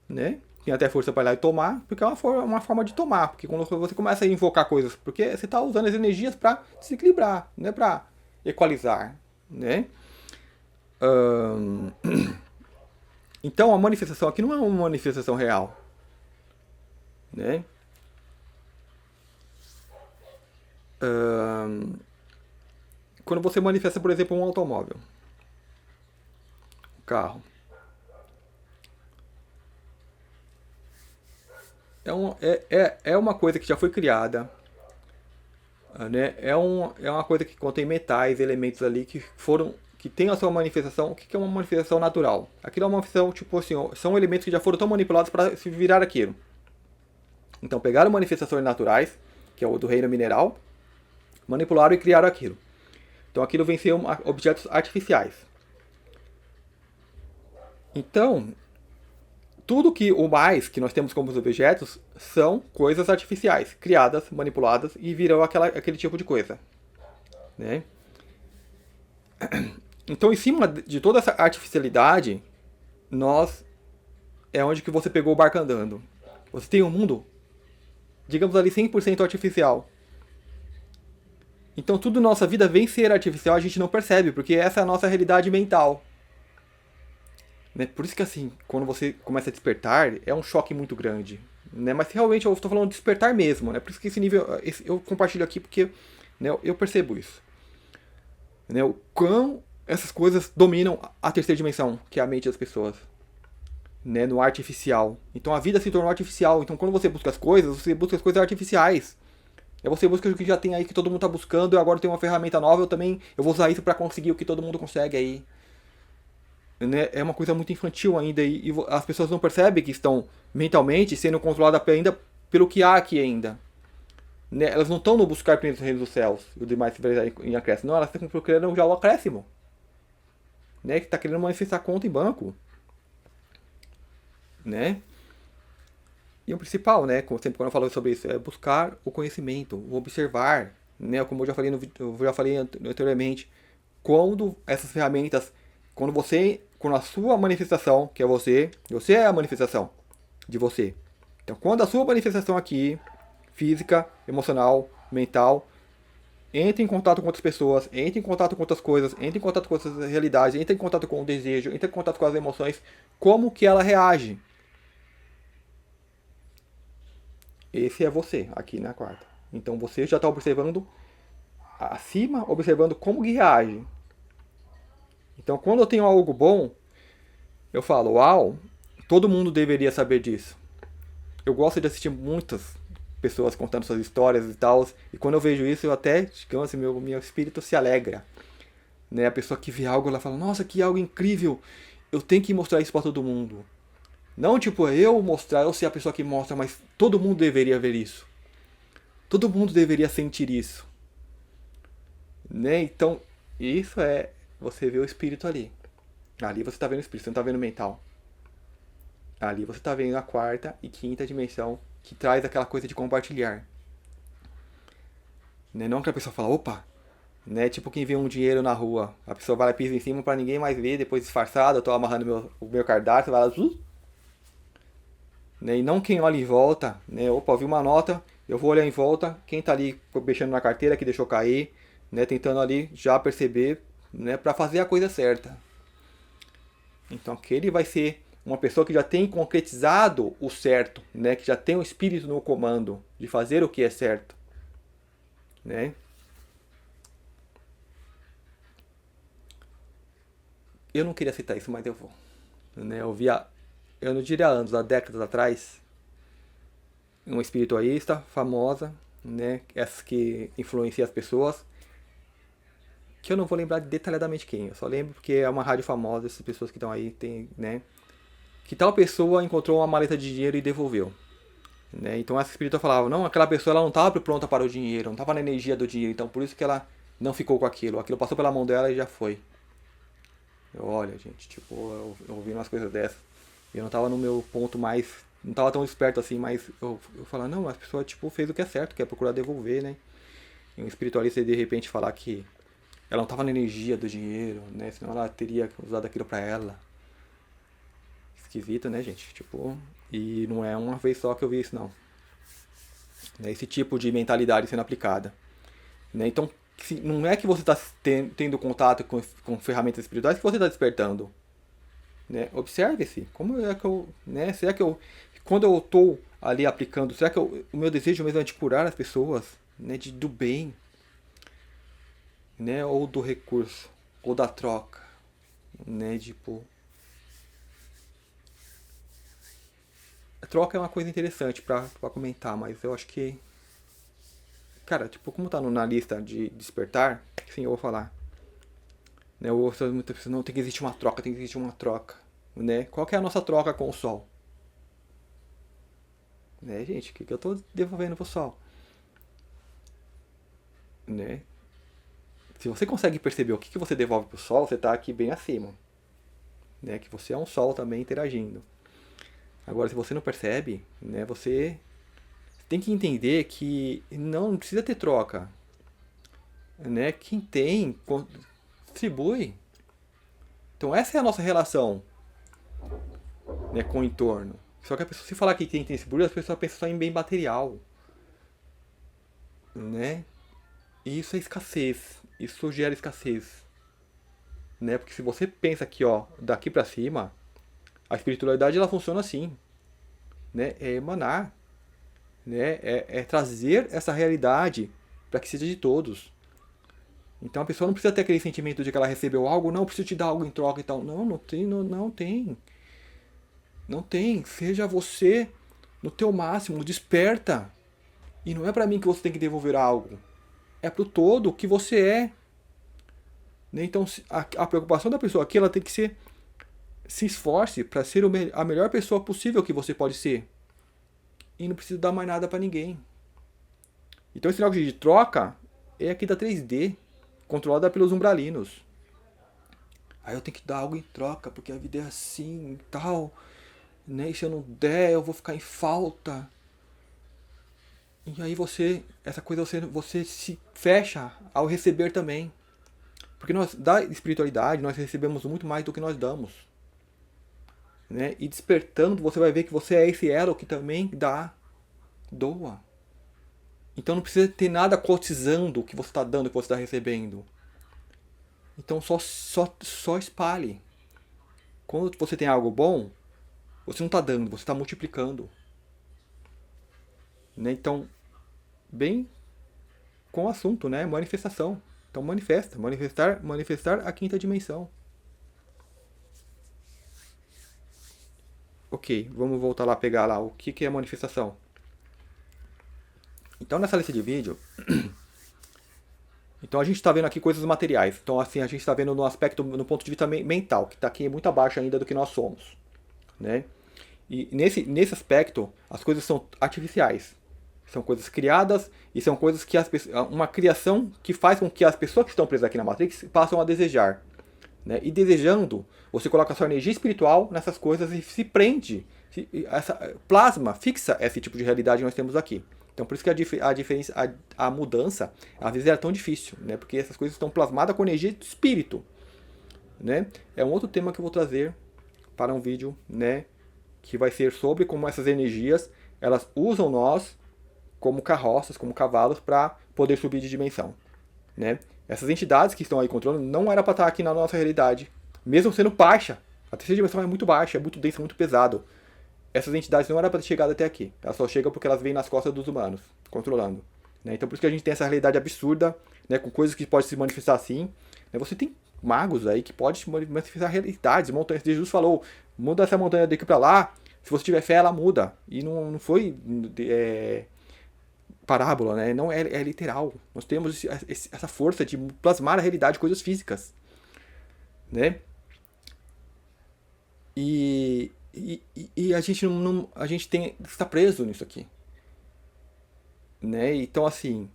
Né? Tem até força para ir lá e tomar, porque é uma forma de tomar. Porque quando você começa a invocar coisas, porque você está usando as energias para desequilibrar, não é para equalizar. Né? Então a manifestação aqui não é uma manifestação real. Né? Quando você manifesta, por exemplo, um automóvel, um carro. É uma coisa que já foi criada, né? É uma coisa que contém metais, elementos ali que tem a sua manifestação. O que é uma manifestação natural? Aquilo é uma manifestação, tipo assim, são elementos que já foram tão manipulados para se virar aquilo. Então pegaram manifestações naturais, que é o do reino mineral, manipularam e criaram aquilo. Então aquilo vem ser objetos artificiais. Então, tudo que o mais que nós temos como objetos são coisas artificiais, criadas, manipuladas e viram aquele tipo de coisa. Né? Então, em cima de toda essa artificialidade, é onde que você pegou o barco andando. Você tem um mundo, digamos ali, 100% artificial. Então, tudo na nossa vida vem ser artificial, a gente não percebe, porque essa é a nossa realidade mental. Né? Por isso que assim, quando você começa a despertar, é um choque muito grande. Né? Mas realmente eu estou falando de despertar mesmo. Né? Por isso que esse nível eu compartilho aqui, porque né, eu percebo isso. Né? O quão essas coisas dominam a terceira dimensão, que é a mente das pessoas. Né? No artificial. Então a vida se tornou artificial. Então quando você busca as coisas artificiais. Você busca o que já tem aí, que todo mundo está buscando. Eu agora tenho uma ferramenta nova, eu vou usar isso para conseguir o que todo mundo consegue aí. Né? É uma coisa muito infantil ainda e as pessoas não percebem que estão mentalmente sendo controladas ainda pelo que há aqui ainda. Né? Elas não estão no buscar primeiro os reinos dos céus e o demais em acréscimo. Não, elas estão procurando já o acréscimo. Né? Que está querendo manifestar conta em banco. Né? E o principal, né? Sempre quando eu falo sobre isso, é buscar o conhecimento, o observar. né? Como eu já falei anteriormente, quando essas ferramentas, quando a sua manifestação, que é você é a manifestação de você. Então, quando a sua manifestação aqui, física, emocional, mental, entra em contato com outras pessoas, entra em contato com outras coisas, entra em contato com outras realidades, entra em contato com o desejo, entra em contato com as emoções, como que ela reage? Esse é você, aqui na quarta. Então você já está observando acima, observando como que reage. Então quando eu tenho algo bom, eu falo, uau, todo mundo deveria saber disso. Eu gosto de assistir muitas pessoas contando suas histórias e tal, e quando eu vejo isso, eu até, digamos assim, meu espírito se alegra. Né? A pessoa que vê algo, ela fala, nossa, que algo incrível, eu tenho que mostrar isso para todo mundo. Não tipo eu mostrar, eu ser a pessoa que mostra, mas todo mundo deveria ver isso. Todo mundo deveria sentir isso. Né? Então, isso é você vê o espírito ali. Ali você está vendo o espírito, você não está vendo o mental. Ali você está vendo a quarta e quinta dimensão que traz aquela coisa de compartilhar. Né? Não que a pessoa fala, opa, né? Tipo quem vê um dinheiro na rua, a pessoa vai lá e pisa em cima para ninguém mais ver, depois disfarçado, eu tô amarrando o meu cardápio, vai lá, né? E não quem olha em volta, né? Opa, vi uma nota, eu vou olhar em volta, quem tá ali mexendo na carteira que deixou cair, né? Tentando ali já perceber, né? Para fazer a coisa certa. Então aquele vai ser uma pessoa que já tem concretizado o certo, né? Que já tem o espírito no comando de fazer o que é certo, né? Eu não queria citar isso, mas eu vou. Né? Eu não diria anos, há décadas atrás, uma espiritualista famosa, né? Essa que influencia as pessoas, que eu não vou lembrar detalhadamente quem, eu só lembro porque é uma rádio famosa, essas pessoas que estão aí, tem, né? Que tal pessoa encontrou uma maleta de dinheiro e devolveu. Né? Então essa espírita falava, não, aquela pessoa ela não estava pronta para o dinheiro, não estava na energia do dinheiro, então por isso que ela não ficou com aquilo. Aquilo passou pela mão dela e já foi. Olha, gente, tipo, eu ouvi umas coisas dessas. Eu não tava no meu ponto mais. Não tava tão esperto assim, mas eu falava, não, a pessoa tipo, fez o que é certo, que é procurar devolver, né? E um espiritualista de repente falar que ela não tava na energia do dinheiro, né? Senão ela teria usado aquilo pra ela. Esquisito, né, gente? Tipo, e não é uma vez só que eu vi isso, não. Né? Esse tipo de mentalidade sendo aplicada. Né? Então, não é que você está tendo contato com ferramentas espirituais que você está despertando. Né? Observe-se. Como é que eu. Né? Será que eu. Quando eu estou ali aplicando, será que o meu desejo mesmo é de curar as pessoas? Né? Do bem? Né? Ou do recurso? Ou da troca? Né? Tipo. A troca é uma coisa interessante para comentar, mas eu acho que. Cara, tipo, como tá na lista de despertar, sim, eu vou falar. Né? Eu ouço muitas pessoas, não, tem que existir uma troca, tem que existir uma troca. Né? Qual que é a nossa troca com o sol? Né, gente? O que eu estou devolvendo pro sol? Né? Se você consegue perceber o que você devolve pro sol, você está aqui bem acima. Né? Que você é um sol também interagindo. Agora, se você não percebe, né, você tem que entender que não precisa ter troca. Né? Quem tem, distribui. Então essa é a nossa relação, né, com o entorno. Só que a pessoa, se falar que tem distribui, as pessoas pensam só em bem material. Né? E isso é escassez. Isso gera escassez. Né? Porque se você pensa aqui, ó, daqui pra cima, a espiritualidade ela funciona assim. Né? É emanar. Né? É trazer essa realidade para que seja de todos. Então a pessoa não precisa ter aquele sentimento de que ela recebeu algo, não, preciso te dar algo em troca e tal. Não, não tem, não tem. Não tem. Seja você no teu máximo, desperta. E não é para mim que você tem que devolver algo. É pro todo o que você é. Né? Então a preocupação da pessoa aqui ela tem que ser se esforce para ser a melhor pessoa possível que você pode ser. E não precisa dar mais nada para ninguém. Então esse negócio de troca é aqui da 3D, controlada pelos umbralinos. Aí eu tenho que dar algo em troca, porque a vida é assim e tal. Né? E se eu não der, eu vou ficar em falta. E aí essa coisa você se fecha ao receber também. Porque nós, da espiritualidade, nós recebemos muito mais do que nós damos. Né? E despertando, você vai ver que você é esse elo que também doa. Então não precisa ter nada cotizando o que você está dando, o que você está recebendo. Então só espalhe. Quando você tem algo bom, você não está dando, você está multiplicando. Né? Então, bem com o assunto, né? Manifestação. Então manifestar a quinta dimensão. Ok, vamos voltar lá, pegar lá o que é manifestação. Então nessa lista de vídeo, então a gente está vendo aqui coisas materiais. Então assim, a gente está vendo no aspecto, no ponto de vista mental, que está aqui muito abaixo ainda do que nós somos. Né? E nesse aspecto, as coisas são artificiais. São coisas criadas e são coisas que uma criação que faz com que as pessoas que estão presas aqui na Matrix passem a desejar. Né? E desejando, você coloca a sua energia espiritual nessas coisas e se prende, plasma, fixa esse tipo de realidade que nós temos aqui. Então por isso que a diferença, a mudança, às vezes é tão difícil, né? Porque essas coisas estão plasmadas com energia de espírito. Né? É um outro tema que eu vou trazer para um vídeo, né? Que vai ser sobre como essas energias elas usam nós como carroças, como cavalos, para poder subir de dimensão. Né? Essas entidades que estão aí controlando não era para estar aqui na nossa realidade. Mesmo sendo baixa. A terceira dimensão é muito baixa, é muito densa, muito pesado. Essas entidades não eram para ter chegado até aqui. Elas só chegam porque elas vêm nas costas dos humanos, controlando. Né? Então por isso que a gente tem essa realidade absurda, né? Com coisas que podem se manifestar assim. Né? Você tem magos aí que podem se manifestar realidades, montanhas. Jesus falou, muda essa montanha daqui para lá, se você tiver fé, ela muda. E não foi parábola, né? Não é literal. Nós temos essa força de plasmar a realidade, coisas físicas, né? E a gente a gente está preso nisso aqui, né? Então assim,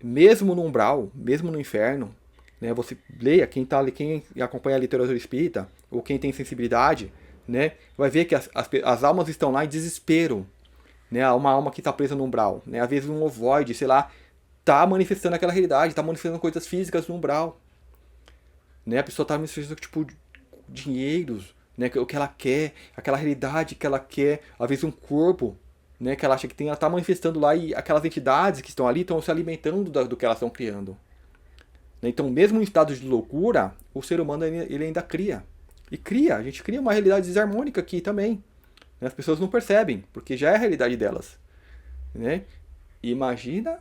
mesmo no umbral, mesmo no inferno, né? Você leia, quem acompanha a literatura espírita ou quem tem sensibilidade, né? Vai ver que as almas estão lá em desespero. Né, uma alma que está presa no umbral, né, às vezes um ovoide, sei lá, está manifestando aquela realidade, está manifestando coisas físicas no umbral, né, a pessoa está manifestando tipo dinheiros, né, o que ela quer, aquela realidade que ela quer, às vezes um corpo, né, que ela acha que tem, ela está manifestando lá e aquelas entidades que estão ali estão se alimentando do que elas estão criando. Né, então, mesmo em estado de loucura, o ser humano ele ainda cria. E cria, a gente cria uma realidade desarmônica aqui também. As pessoas não percebem, porque já é a realidade delas. Né? E imagina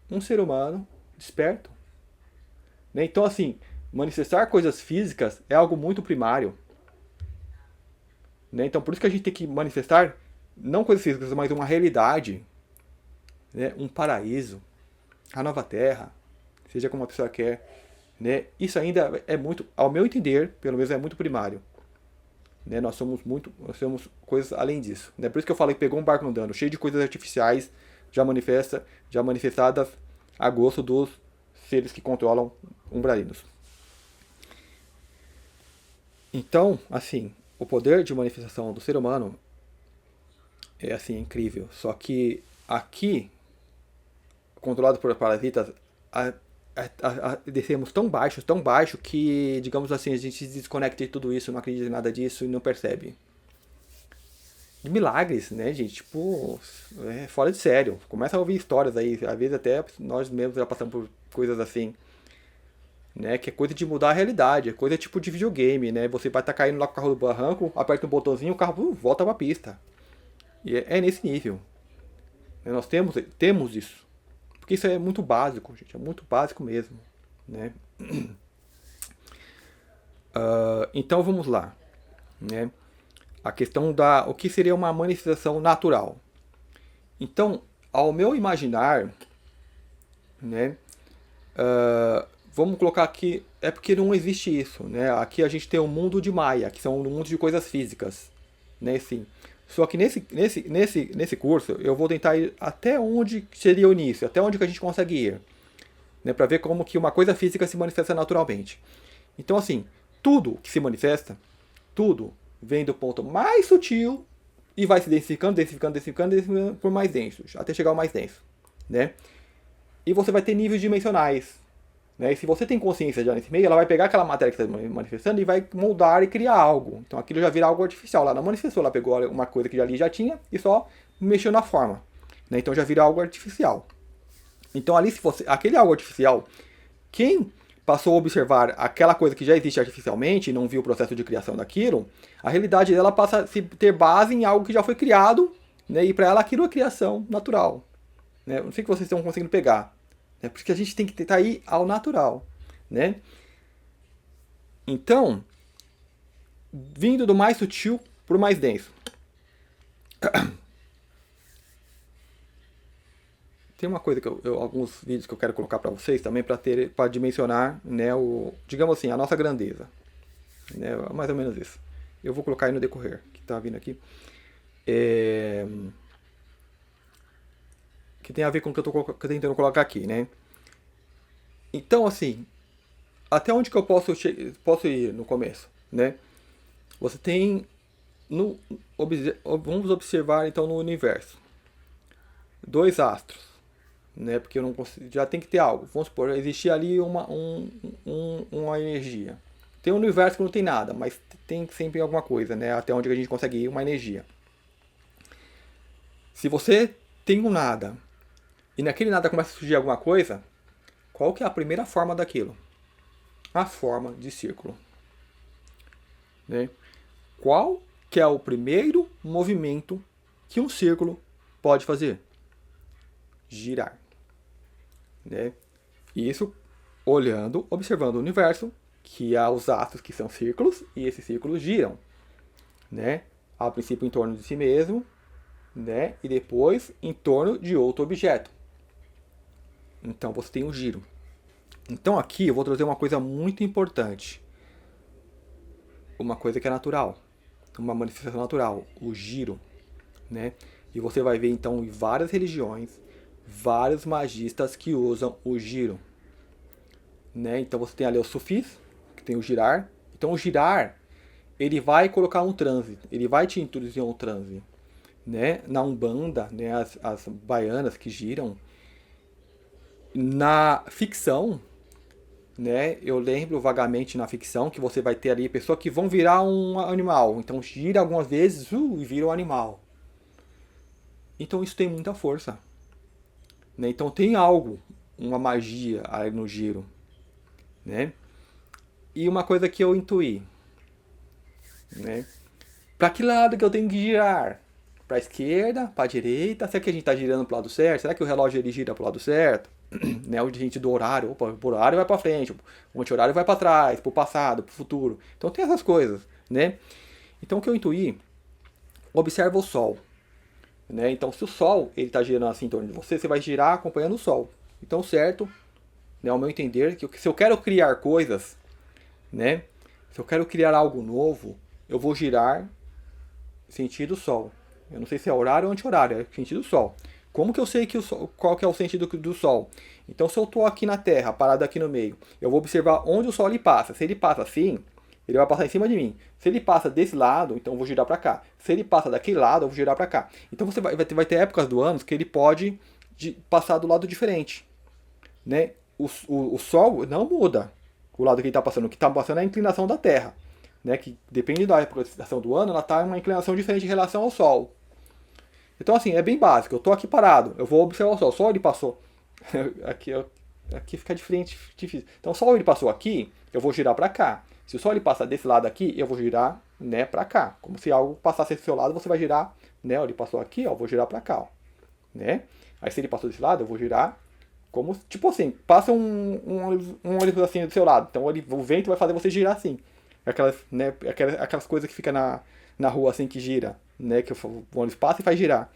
um ser humano desperto. Né? Então, assim, manifestar coisas físicas é algo muito primário. Né? Então, por isso que a gente tem que manifestar, não coisas físicas, mas uma realidade. Né? Um paraíso. A nova terra. Seja como a pessoa quer. Né? Isso ainda é muito, ao meu entender, pelo menos é muito primário. Né, nós somos coisas além disso. Né? Por isso que eu falei que pegou um barco andando, cheio de coisas artificiais, já manifestadas a gosto dos seres que controlam umbralinos. Então, assim, o poder de manifestação do ser humano é assim incrível. Só que aqui, controlado por parasitas, descemos tão baixo que, digamos assim, a gente se desconecta de tudo isso, não acredita em nada disso e não percebe. De milagres, né, gente? Tipo, é fora de sério. Começa a ouvir histórias aí, às vezes até nós mesmos já passamos por coisas assim, né? Que é coisa de mudar a realidade, é coisa tipo de videogame, né? Você vai estar caindo lá com o carro do barranco, aperta um botãozinho, o carro volta pra pista. E é nesse nível. Nós temos isso. Porque isso é muito básico, gente. É muito básico mesmo. Né? Então vamos lá. Né? A questão o que seria uma manifestação natural. Então, ao meu imaginar, né? Vamos colocar aqui, é porque não existe isso. Né? Aqui a gente tem um mundo de Maia, que são um mundo de coisas físicas. Né? Sim. Só que nesse curso eu vou tentar ir até onde seria o início, até onde que a gente consegue ir, né, para ver como que uma coisa física se manifesta naturalmente. Então assim, tudo que se manifesta, tudo vem do ponto mais sutil e vai se densificando, densificando, densificando, densificando por mais denso, até chegar ao mais denso, né? E você vai ter níveis dimensionais, né? E se você tem consciência já nesse meio, ela vai pegar aquela matéria que está manifestando e vai moldar e criar algo. Então aquilo já vira algo artificial. Ela não manifestou, ela pegou uma coisa que ali já tinha e só mexeu na forma, né? Então já vira algo artificial. Então ali, se fosse aquele algo artificial, quem passou a observar aquela coisa que já existe artificialmente e não viu o processo de criação daquilo, a realidade dela passa a ter base em algo que já foi criado, né? E para ela aquilo é criação natural, né? Não sei que vocês estão conseguindo pegar, né? Porque a gente tem que tentar ir ao natural, né? Então, vindo do mais sutil para o mais denso. Tem uma coisa que alguns vídeos que eu quero colocar para vocês também para dimensionar, né, digamos assim, a nossa grandeza, né, mais ou menos isso. Eu vou colocar aí no decorrer que está vindo aqui, que tem a ver com o que eu estou tentando colocar aqui, né? Então, assim, até onde que eu posso ir no começo, né? Você tem vamos observar então no universo dois astros, né? Porque eu não consigo, já tem que ter algo. Vamos supor, existir ali uma energia. Tem um universo que não tem nada, mas tem sempre alguma coisa, né? Até onde a gente consegue ir uma energia. Se você tem um nada e naquele nada começa a surgir alguma coisa, qual que é a primeira forma daquilo? A forma de círculo, né? Qual que é o primeiro movimento que um círculo pode fazer? Girar, né? Isso olhando, observando o universo, que há os astros que são círculos e esses círculos giram, né? A princípio em torno de si mesmo, né? E depois em torno de outro objeto. Então você tem um giro. Então aqui eu vou trazer uma coisa muito importante, uma coisa que é natural, uma manifestação natural, o giro, né? E você vai ver então em várias religiões vários magistas que usam o giro, né? Então você tem ali os sufis, que tem o girar. Então o girar, ele vai colocar um transe, ele vai te introduzir um transe, né? Na Umbanda, né, as baianas que giram. Na ficção, né? Eu lembro vagamente na ficção que você vai ter ali pessoas que vão virar um animal. Então gira algumas vezes e vira um animal. Então isso tem muita força, né? Então tem algo, uma magia aí no giro, né? E uma coisa que eu intuí, né? Para que lado que eu tenho que girar? Para a esquerda, para a direita? Será que a gente está girando para o lado certo? Será que o relógio ele gira para o lado certo? Né? O gente do horário, opa, o horário vai para frente, o anti-horário vai para trás, para o passado, para o futuro. Então tem essas coisas, né? Então o que eu intuí, observa o Sol, né? Então se o Sol ele está girando assim em torno de você, você vai girar acompanhando o Sol. Então certo, né? Ao meu entender, que se eu quero criar coisas, né? Se eu quero criar algo novo, eu vou girar sentido Sol. Eu não sei se é horário ou anti-horário, é sentido Sol. Como que eu sei que qual que é o sentido do Sol? Então, se eu estou aqui na Terra, parado aqui no meio, eu vou observar onde o Sol ele passa. Se ele passa assim, ele vai passar em cima de mim. Se ele passa desse lado, então eu vou girar para cá. Se ele passa daquele lado, eu vou girar para cá. Então você vai ter épocas do ano que ele pode passar do lado diferente, né? O Sol não muda o lado que ele está passando. O que está passando é a inclinação da Terra, né? Que depende da época do ano, ela está em uma inclinação diferente em relação ao Sol. Então, assim, é bem básico. Eu estou aqui parado, eu vou observar o Sol. O Sol ele passou. aqui fica diferente, difícil. Então, o Sol ele passou aqui, eu vou girar para cá. Se o Sol ele passa desse lado aqui, eu vou girar, né, para cá. Como se algo passasse do seu lado, você vai girar, né? Ele passou aqui, ó, eu vou girar para cá, ó, né? Aí, se ele passou desse lado, eu vou girar como, tipo assim, passa um ônibus assim do seu lado. Então, o vento vai fazer você girar assim. Aquelas coisas que fica na rua assim que gira, né? Que o ônibus passa e faz girar,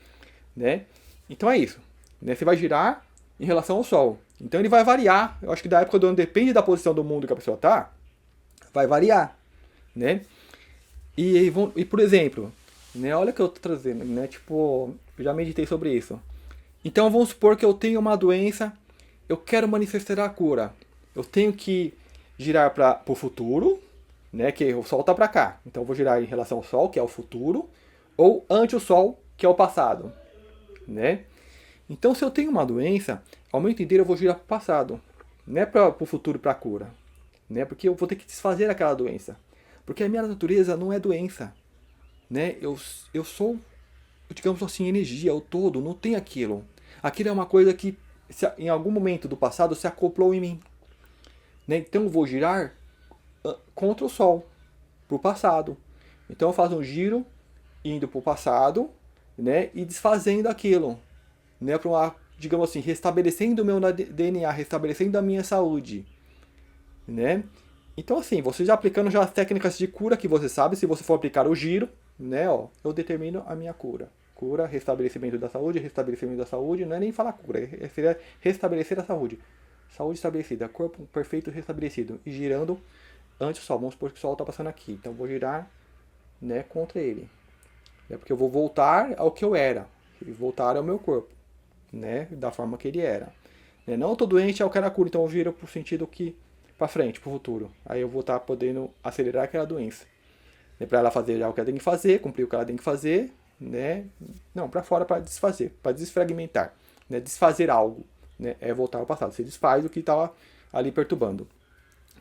né? Então é isso, né? Você vai girar em relação ao Sol. Então ele vai variar. Eu acho que da época do ano, depende da posição do mundo que a pessoa tá, vai variar, né? E por exemplo, né? Olha o que eu tô trazendo, né? Tipo, eu já meditei sobre isso. Então vamos supor que eu tenho uma doença, eu quero manifestar a cura. Eu tenho que girar para o futuro, né? Que o Sol tá para cá. Então eu vou girar em relação ao Sol, que é o futuro, ou ante o sol, que é o passado, né? Então, se eu tenho uma doença, ao meu entender eu vou girar para o passado, não é para o futuro, para a cura, né? Porque eu vou ter que desfazer aquela doença, porque a minha natureza não é doença, né? Eu sou, digamos assim, energia, o todo, não tem aquilo. Aquilo é uma coisa que em algum momento do passado se acoplou em mim, né? Então eu vou girar contra o sol, para o passado. Então eu faço um giro indo para o passado, né? E desfazendo aquilo, né? Para uma, digamos assim, restabelecendo o meu DNA, restabelecendo a minha saúde, né? Então assim, você já aplicando já as técnicas de cura que você sabe, se você for aplicar o giro, né? Ó, eu determino a minha cura. Cura, restabelecimento da saúde, não é nem falar cura, seria restabelecer a saúde. Saúde estabelecida, corpo perfeito restabelecido. E girando ante o sol. Vamos supor que o sol está passando aqui. Então eu vou girar, né, contra ele. É porque eu vou voltar ao que eu era. E voltar ao meu corpo, né? Da forma que ele era. Não estou doente, eu quero a cura. Então eu giro para o sentido que para frente, para o futuro. Aí eu vou estar podendo acelerar aquela doença. Para ela fazer já o que ela tem que fazer, cumprir o que ela tem que fazer, né? Não, para fora, para desfazer, para desfragmentar, né? Desfazer algo, né? É voltar ao passado. Você desfaz o que estava ali perturbando,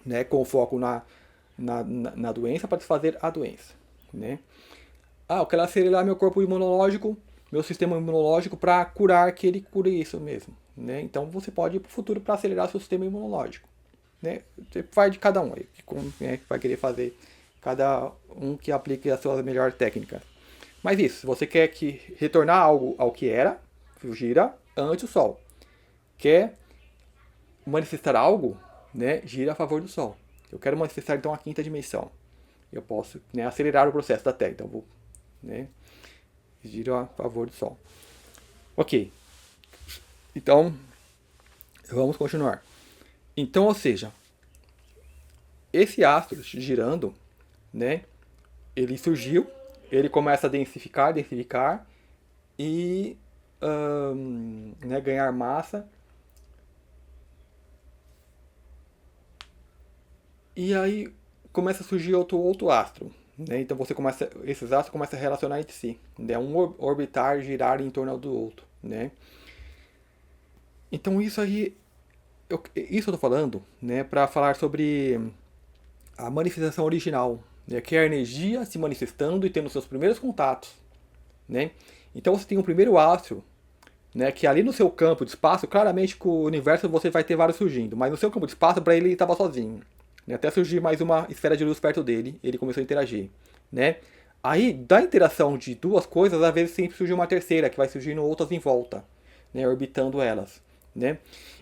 né? Com foco na doença para desfazer a doença, né? Ah, eu quero acelerar meu corpo imunológico, meu sistema imunológico para curar que ele cure isso mesmo, né? Então você pode ir para o futuro para acelerar seu sistema imunológico, né? Você vai de cada um aí, né? Vai querer fazer cada um que aplique a sua melhor técnica. Mas isso, se você quer retornar algo ao que era, gira ante o sol. Quer manifestar algo, né? Gira a favor do sol. Eu quero manifestar então a quinta dimensão. Eu posso, né, acelerar o processo da Terra. Então vou, né, giro a favor do sol. Ok. Então vamos continuar. Então, ou seja, esse astro girando, né? Ele surgiu, ele começa a densificar e né, ganhar massa. E aí começa a surgir outro astro, né? Então esses astros começam a relacionar entre si, né? Um orbitar, girar em torno do outro, né? Então isso aí, isso eu tô falando, né, para falar sobre a manifestação original, né, que é a energia se manifestando e tendo seus primeiros contatos, né? Então você tem um primeiro astro, né, que ali no seu campo de espaço, claramente com o universo você vai ter vários surgindo, mas no seu campo de espaço, para ele estava sozinho, né? Até surgir mais uma esfera de luz perto dele, ele começou a interagir, né? Aí, da interação de duas coisas, às vezes sempre surge uma terceira, que vai surgindo outras em volta, né, orbitando elas, né?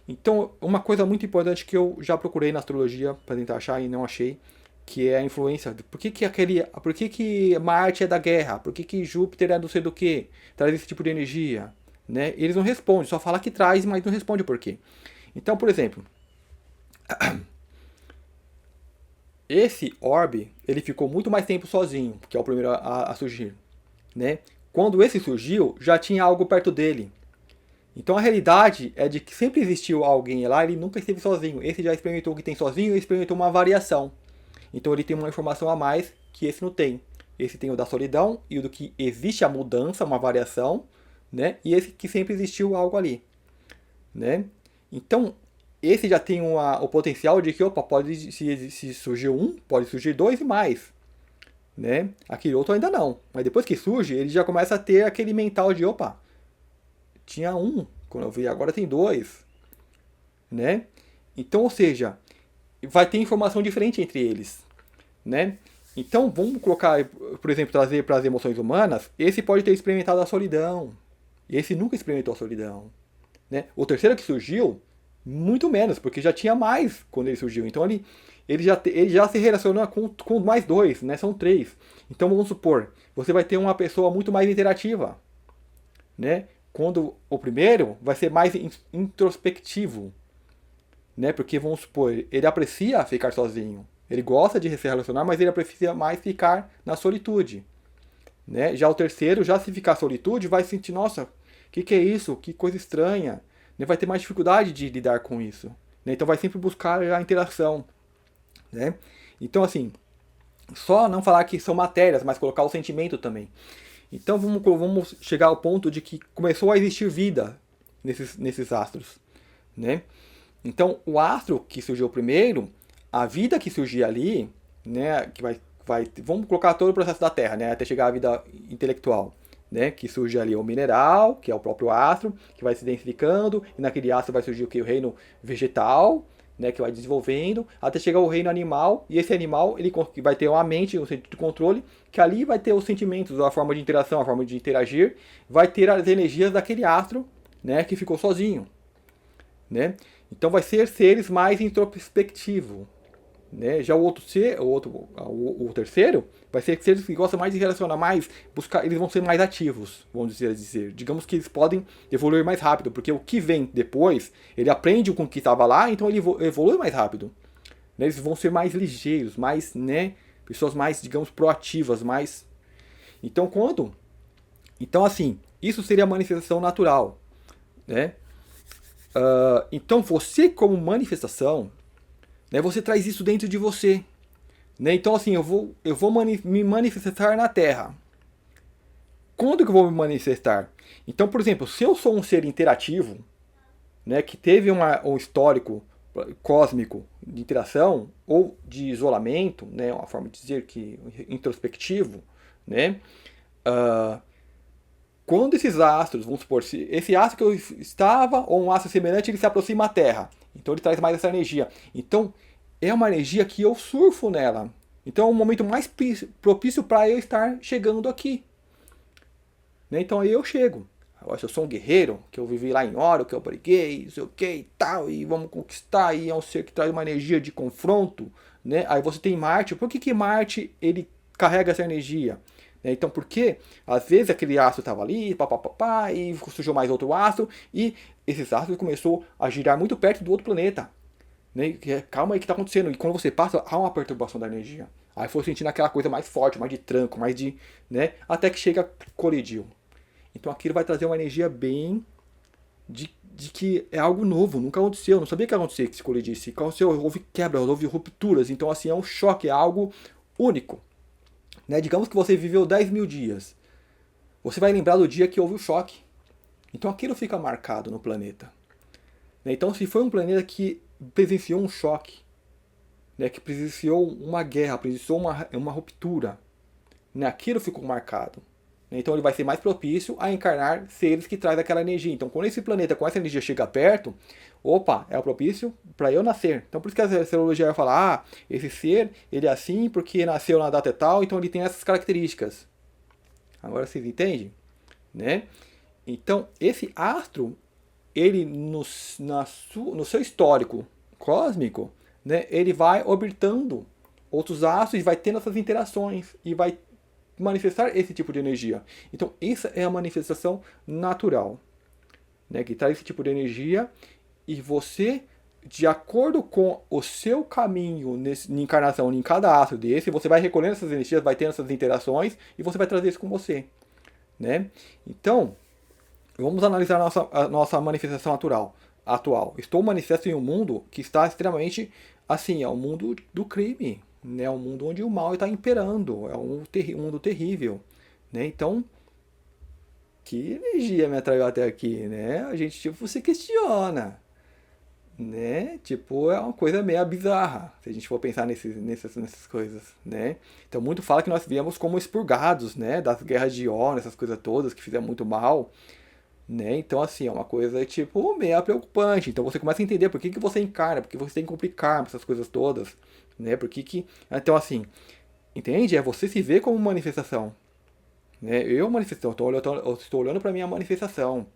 Então, uma coisa muito importante que eu já procurei na astrologia para tentar achar e não achei, que é a influência. Por que Marte é da guerra? Por que Júpiter é do sei do que? Traz esse tipo de energia, né? Eles não respondem, só fala que traz, mas não responde o porquê. Então, por exemplo, esse orbe, ele ficou muito mais tempo sozinho, que é o primeiro a surgir, né? Quando esse surgiu, já tinha algo perto dele. Então a realidade é de que sempre existiu alguém lá, ele nunca esteve sozinho. Esse já experimentou o que tem sozinho e experimentou uma variação. Então ele tem uma informação a mais que esse não tem. Esse tem o da solidão e o do que existe a mudança, uma variação, né? E esse que sempre existiu algo ali, né? Então esse já tem o potencial de que, opa, pode, se surgiu um, pode surgir dois e mais, né? Aquele outro ainda não. Mas depois que surge, ele já começa a ter aquele mental de, opa, tinha um, quando eu vi, agora tem dois, né? Então, ou seja, vai ter informação diferente entre eles, né? Então, vamos colocar, por exemplo, trazer para as emoções humanas, esse pode ter experimentado a solidão, esse nunca experimentou a solidão, né? O terceiro que surgiu, muito menos, porque já tinha mais quando ele surgiu. Então, ele já se relaciona com mais dois, né? São três. Então, vamos supor, você vai ter uma pessoa muito mais interativa, né? Quando o primeiro vai ser mais introspectivo, né? Porque, vamos supor, ele aprecia ficar sozinho. Ele gosta de se relacionar, mas ele aprecia mais ficar na solitude, né? Já o terceiro, já se ficar solitude, vai sentir, nossa, o que é isso? Que coisa estranha. Né? Vai ter mais dificuldade de lidar com isso. Né? Então vai sempre buscar a interação, né? Então, assim, só não falar que são matérias, mas colocar o sentimento também. Então vamos chegar ao ponto de que começou a existir vida nesses astros, né? Então o astro que surgiu primeiro, a vida que surgia ali, né, que vamos colocar todo o processo da Terra, né, até chegar à vida intelectual, né, que surge ali o mineral, que é o próprio astro, que vai se densificando, e naquele astro vai surgir o que? O reino vegetal, né, que vai desenvolvendo, até chegar ao reino animal, e esse animal ele vai ter uma mente, um centro de controle, que ali vai ter os sentimentos, a forma de interação, a forma de interagir, vai ter as energias daquele astro, né, que ficou sozinho, né? Então vai ser seres mais introspectivos, né? Já o outro ser, o terceiro, vai ser seres que gostam mais de relacionar mais, buscar, eles vão ser mais ativos, vamos dizer. Digamos que eles podem evoluir mais rápido, porque o que vem depois, ele aprende com o que estava lá, então ele evolui mais rápido. Né? Eles vão ser mais ligeiros, mais, né? Pessoas mais, digamos, proativas, mais. Então quando? Então assim, isso seria a manifestação natural, né? Então você como manifestação, né, você traz isso dentro de você, né? Então assim, eu vou me manifestar na Terra. Quando que eu vou me manifestar? Então, por exemplo, se eu sou um ser interativo, né, que teve um histórico cósmico de interação ou de isolamento, né, uma forma de dizer que introspectivo, né? Quando esses astros, vamos supor, se esse astro que eu estava, ou um astro semelhante, ele se aproxima à Terra. Então ele traz mais essa energia. Então é uma energia que eu surfo nela. Então é um momento mais propício para eu estar chegando aqui. Né? Então aí eu chego. Agora, se eu sou um guerreiro, que eu vivi lá em Oro, que eu briguei, não sei o que e tal, e vamos conquistar, e é um ser que traz uma energia de confronto, né? Aí você tem Marte. Por que Marte ele carrega essa energia? Então, porque às vezes aquele astro estava ali, papapá, e surgiu mais outro astro, e esses astros começou a girar muito perto do outro planeta. Né? Calma aí, o que está acontecendo? E quando você passa, há uma perturbação da energia. Aí foi sentindo aquela coisa mais forte, mais de tranco, mais de. Né? Até que chega, colidiu. Então aquilo vai trazer uma energia bem. De que é algo novo, nunca aconteceu, não sabia que ia acontecer que se colidisse. Aconteceu, houve quebras, houve rupturas, então assim é um choque, é algo único. Né? Digamos que você viveu 10 mil dias. Você vai lembrar do dia que houve o choque. Então aquilo fica marcado no planeta. Né? Então se foi um planeta que presenciou um choque, né? Que presenciou uma guerra, presenciou uma ruptura, né? Aquilo ficou marcado. Então ele vai ser mais propício a encarnar seres que trazem aquela energia. Então quando esse planeta com essa energia chega perto, opa, é o propício para eu nascer. Então por isso que a astrologia vai falar, esse ser, ele é assim porque nasceu na data tal, então ele tem essas características. Agora vocês entendem? Né? Então esse astro, ele no seu histórico cósmico, né, ele vai orbitando outros astros e vai tendo essas interações e vai manifestar esse tipo de energia. Então, isso é a manifestação natural, né, que traz esse tipo de energia e você, de acordo com o seu caminho na encarnação em cada astro desse, você vai recolhendo essas energias, vai tendo essas interações e você vai trazer isso com você, né? Então, vamos analisar a nossa manifestação atual. Estou manifesto em um mundo que está extremamente, assim, é um mundo do crime, né? É um mundo onde o mal está imperando, é um mundo terrível, né? Então, que energia me atraiu até aqui, né? A gente, tipo, se questiona, né? Tipo, é uma coisa meio bizarra, se a gente for pensar nessas coisas, né? Então, muito fala que nós viemos como expurgados, né? Das guerras de Ion, essas coisas todas que fizeram muito mal, né? Então, assim, é uma coisa, tipo, meio preocupante. Então, você começa a entender por que você encarna, por que você tem que complicar essas coisas todas, né? Então, assim, entende? É você se ver como manifestação, né? Eu manifestação, eu estou olhando para minha manifestação,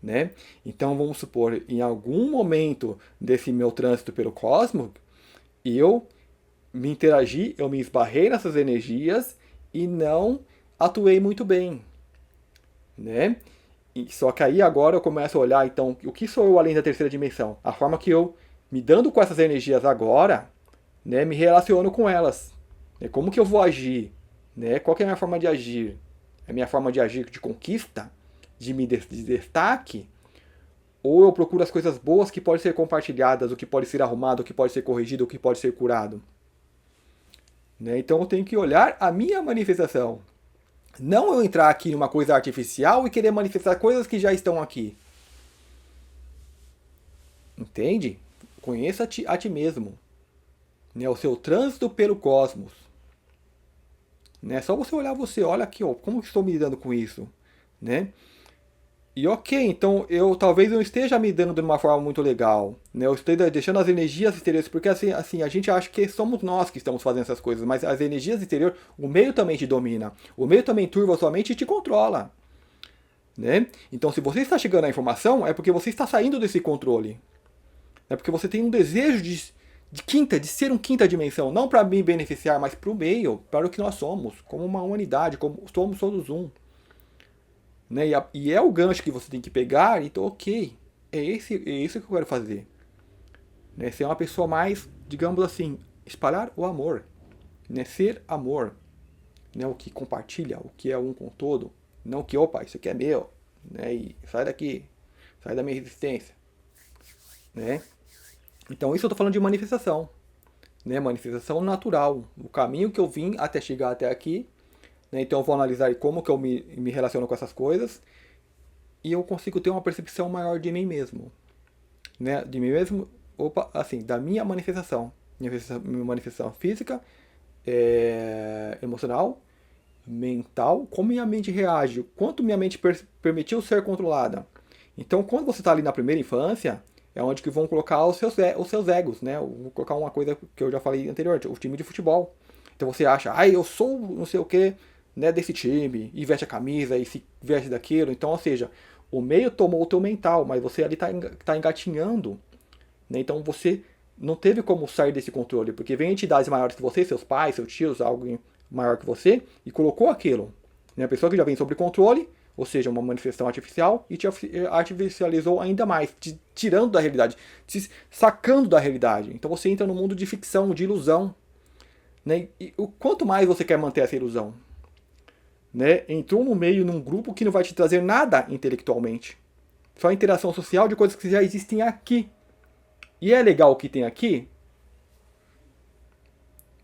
né? Então, vamos supor, em algum momento desse meu trânsito pelo cosmos, eu me interagi, eu me esbarrei nessas energias e não atuei muito bem, né? Só que aí agora eu começo a olhar, então, o que sou eu além da terceira dimensão? A forma que eu, me dando com essas energias agora, né, me relaciono com elas. Né? Como que eu vou agir? Né? Qual que é a minha forma de agir? É a minha forma de agir de conquista? De destaque? Ou eu procuro as coisas boas que podem ser compartilhadas, o que pode ser arrumado, o que pode ser corrigido, o que pode ser curado? Né? Então eu tenho que olhar a minha manifestação. Não eu entrar aqui numa coisa artificial e querer manifestar coisas que já estão aqui. Entende? Conheça a ti mesmo. Né? O seu trânsito pelo cosmos. Né? Só você olhar você, olha aqui, ó, como estou me lidando com isso. Né? E ok, então eu talvez não esteja me dando de uma forma muito legal, né? Eu esteja deixando as energias exteriores, porque assim, a gente acha que somos nós que estamos fazendo essas coisas, mas as energias exteriores, o meio também te domina, o meio também turva a sua mente e te controla, né? Então se você está chegando à informação, é porque você está saindo desse controle, é porque você tem um desejo de ser uma quinta dimensão, não para me beneficiar, mas para o meio, para o que nós somos, como uma humanidade, como somos todos um. Né? E é o gancho que você tem que pegar, então ok, é isso que eu quero fazer. Né? Ser uma pessoa mais, digamos assim, espalhar o amor. Né? Ser amor. Né? O que compartilha, o que é um com o todo. Não que, opa, isso aqui é meu. Né? E sai daqui, sai da minha resistência. Né? Então isso eu estou falando de manifestação. Né? Manifestação natural. O caminho que eu vim até chegar até aqui. Né? Então eu vou analisar como que eu me relaciono com essas coisas e eu consigo ter uma percepção maior de mim mesmo. Né? De mim mesmo, assim, da minha manifestação. Minha manifestação física, emocional, mental, como minha mente reage, quanto minha mente permitiu ser controlada. Então quando você está ali na primeira infância, é onde que vão colocar os seus egos, né? Vou colocar uma coisa que eu já falei anteriormente, o time de futebol. Então você acha, eu sou não sei o que, né, desse time, e veste a camisa, e se veste daquilo. Então, ou seja, o meio tomou o teu mental, mas você ali tá engatinhando. Né? Então você não teve como sair desse controle, porque vem entidades maiores que você, seus pais, seus tios, alguém maior que você, e colocou aquilo. Né? A pessoa que já vem sob controle, ou seja, uma manifestação artificial, e te artificializou ainda mais, te tirando da realidade, te sacando da realidade. Então você entra no mundo de ficção, de ilusão. Né? E o quanto mais você quer manter essa ilusão? Né? Entrou no meio num grupo que não vai te trazer nada intelectualmente. Só interação social de coisas que já existem aqui. E é legal o que tem aqui,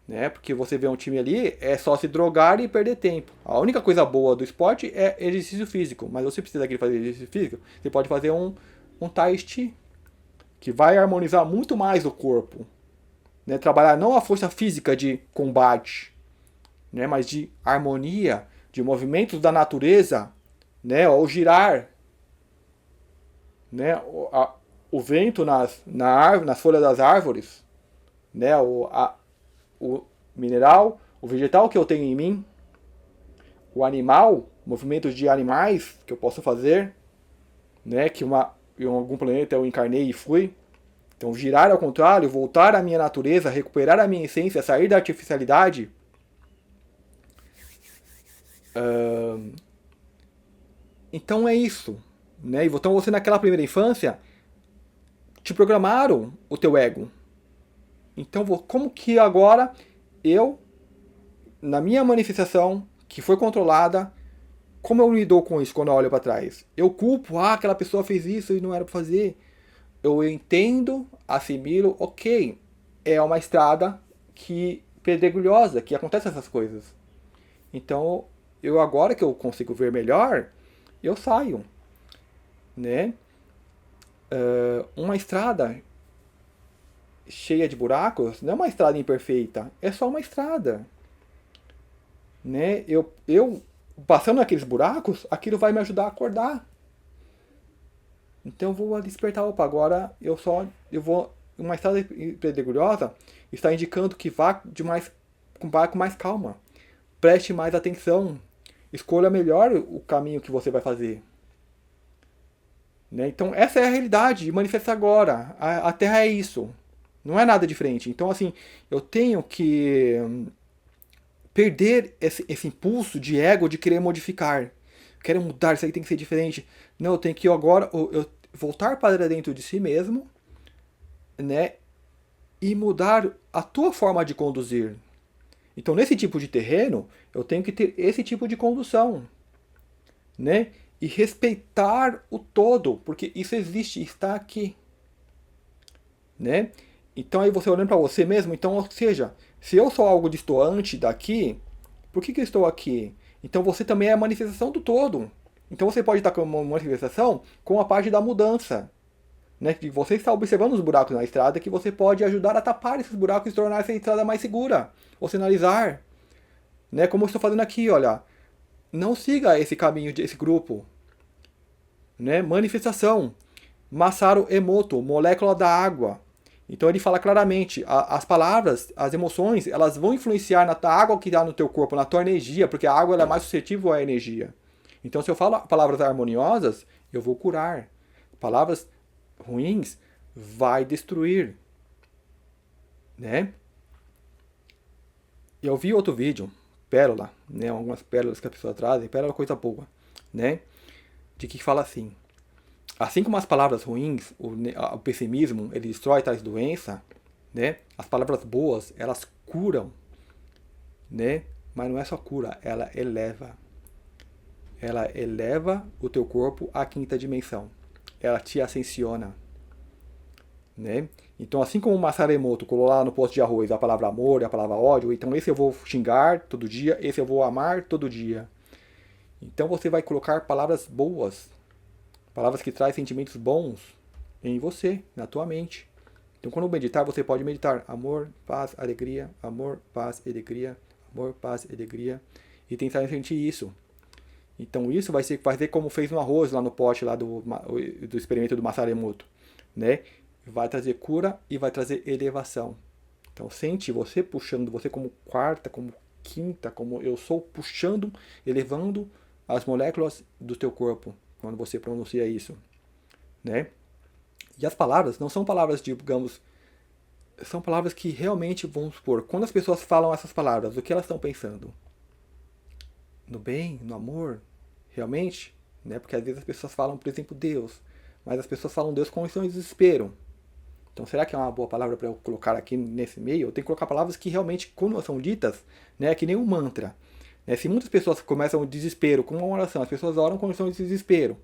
né? Porque você vê um time ali, é só se drogar e perder tempo. A única coisa boa do esporte é exercício físico, mas você precisa de fazer exercício físico, você pode fazer um tai chi, que vai harmonizar muito mais o corpo. Né? Trabalhar não a força física de combate, né? Mas de harmonia, de movimentos da natureza, né? Ou girar, né? O vento nas folhas das árvores, né? O mineral, o vegetal que eu tenho em mim, o animal, movimentos de animais que eu posso fazer, né? Que em algum planeta eu encarnei e fui. Então girar ao contrário, voltar à minha natureza, recuperar a minha essência, sair da artificialidade. Então é isso. Né? Então você naquela primeira infância te programaram o teu ego. Então como que agora eu, na minha manifestação, que foi controlada, como eu lido com isso quando eu olho para trás? Eu culpo, aquela pessoa fez isso e não era para fazer. Eu entendo, assimilo, ok, é uma estrada que pedregulhosa, que acontece essas coisas. Então, eu agora que eu consigo ver melhor, eu saio, né? Uma estrada cheia de buracos não é uma estrada imperfeita, é só uma estrada, né? Eu passando naqueles buracos, aquilo vai me ajudar a acordar. Então eu vou despertar, agora eu vou, uma estrada pedregosa está indicando que vá com mais calma. Preste mais atenção. Escolha melhor o caminho que você vai fazer. Né? Então essa é a realidade, manifesta agora. A Terra é isso. Não é nada diferente. Então assim, eu tenho que perder esse impulso de ego de querer modificar. Quero mudar, isso aí tem que ser diferente. Não, eu tenho que agora voltar para dentro de si mesmo, né? E mudar a tua forma de conduzir. Então, nesse tipo de terreno, eu tenho que ter esse tipo de condução, né? E respeitar o todo, porque isso existe, está aqui, né? Então, aí você olhando para você mesmo, então, ou seja, se eu sou algo distoante daqui, por que eu estou aqui? Então você também é a manifestação do todo. Então você pode estar com uma manifestação com a parte da mudança. Né? Que você está observando os buracos na estrada, que você pode ajudar a tapar esses buracos e tornar essa estrada mais segura. Ou sinalizar. Né? Como eu estou fazendo aqui, olha. Não siga esse caminho desse grupo. Né? Manifestação. Masaru Emoto, molécula da água. Então ele fala claramente, as palavras, as emoções, elas vão influenciar na água que está no teu corpo, na tua energia, porque a água ela é mais suscetível à energia. Então se eu falo palavras harmoniosas, eu vou curar. Palavras ruins, vai destruir. Né? Eu vi outro vídeo, pérola, né? Algumas pérolas que a pessoa traz, pérola é coisa boa, né? De que fala assim como as palavras ruins, o pessimismo, ele destrói tais doenças, né? As palavras boas, elas curam, né? Mas não é só cura, ela eleva. Ela eleva o teu corpo à quinta dimensão. Ela te ascensiona, né? Então, assim como o Masaru Emoto colou lá no posto de arroz a palavra amor e a palavra ódio, então esse eu vou xingar todo dia, esse eu vou amar todo dia. Então você vai colocar palavras boas, palavras que trazem sentimentos bons em você, na tua mente. Então, quando meditar, você pode meditar amor, paz, alegria, amor, paz, alegria, amor, paz, alegria, e tentar sentir isso. Então, isso vai fazer como fez no arroz, lá no pote lá do experimento do Masaru Emoto, né? Vai trazer cura e vai trazer elevação. Então, sente você puxando, você como quarta, como quinta, como eu sou, puxando, elevando as moléculas do teu corpo, quando você pronuncia isso, né? E as palavras não são palavras, digamos, são palavras que realmente, vamos supor, quando as pessoas falam essas palavras, o que elas estão pensando? No bem, no amor, realmente, né? Porque às vezes as pessoas falam, por exemplo, Deus, mas as pessoas falam Deus com desespero. Então, será que é uma boa palavra para eu colocar aqui nesse meio? Eu tenho que colocar palavras que realmente, quando são ditas, né, que nem um mantra. Né? Se muitas pessoas começam o desespero com uma oração, as pessoas oram com de desespero,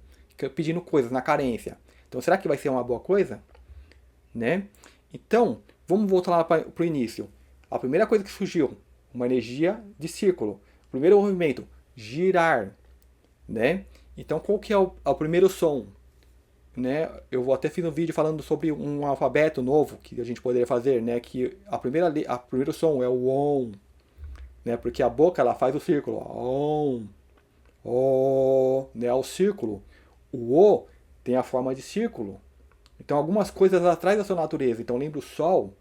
pedindo coisas na carência. Então, será que vai ser uma boa coisa? Né? Então, vamos voltar lá para o início. A primeira coisa que surgiu, uma energia de círculo. Primeiro movimento, girar. Né? Então, qual que é o primeiro som? Né? Eu até fiz um vídeo falando sobre um alfabeto novo que a gente poderia fazer, né? Que a primeiro som é o OM, né? Porque a boca ela faz o círculo, OM, O, né? O círculo. O O tem a forma de círculo. Então algumas coisas atrás da sua natureza. Então lembra o Sol.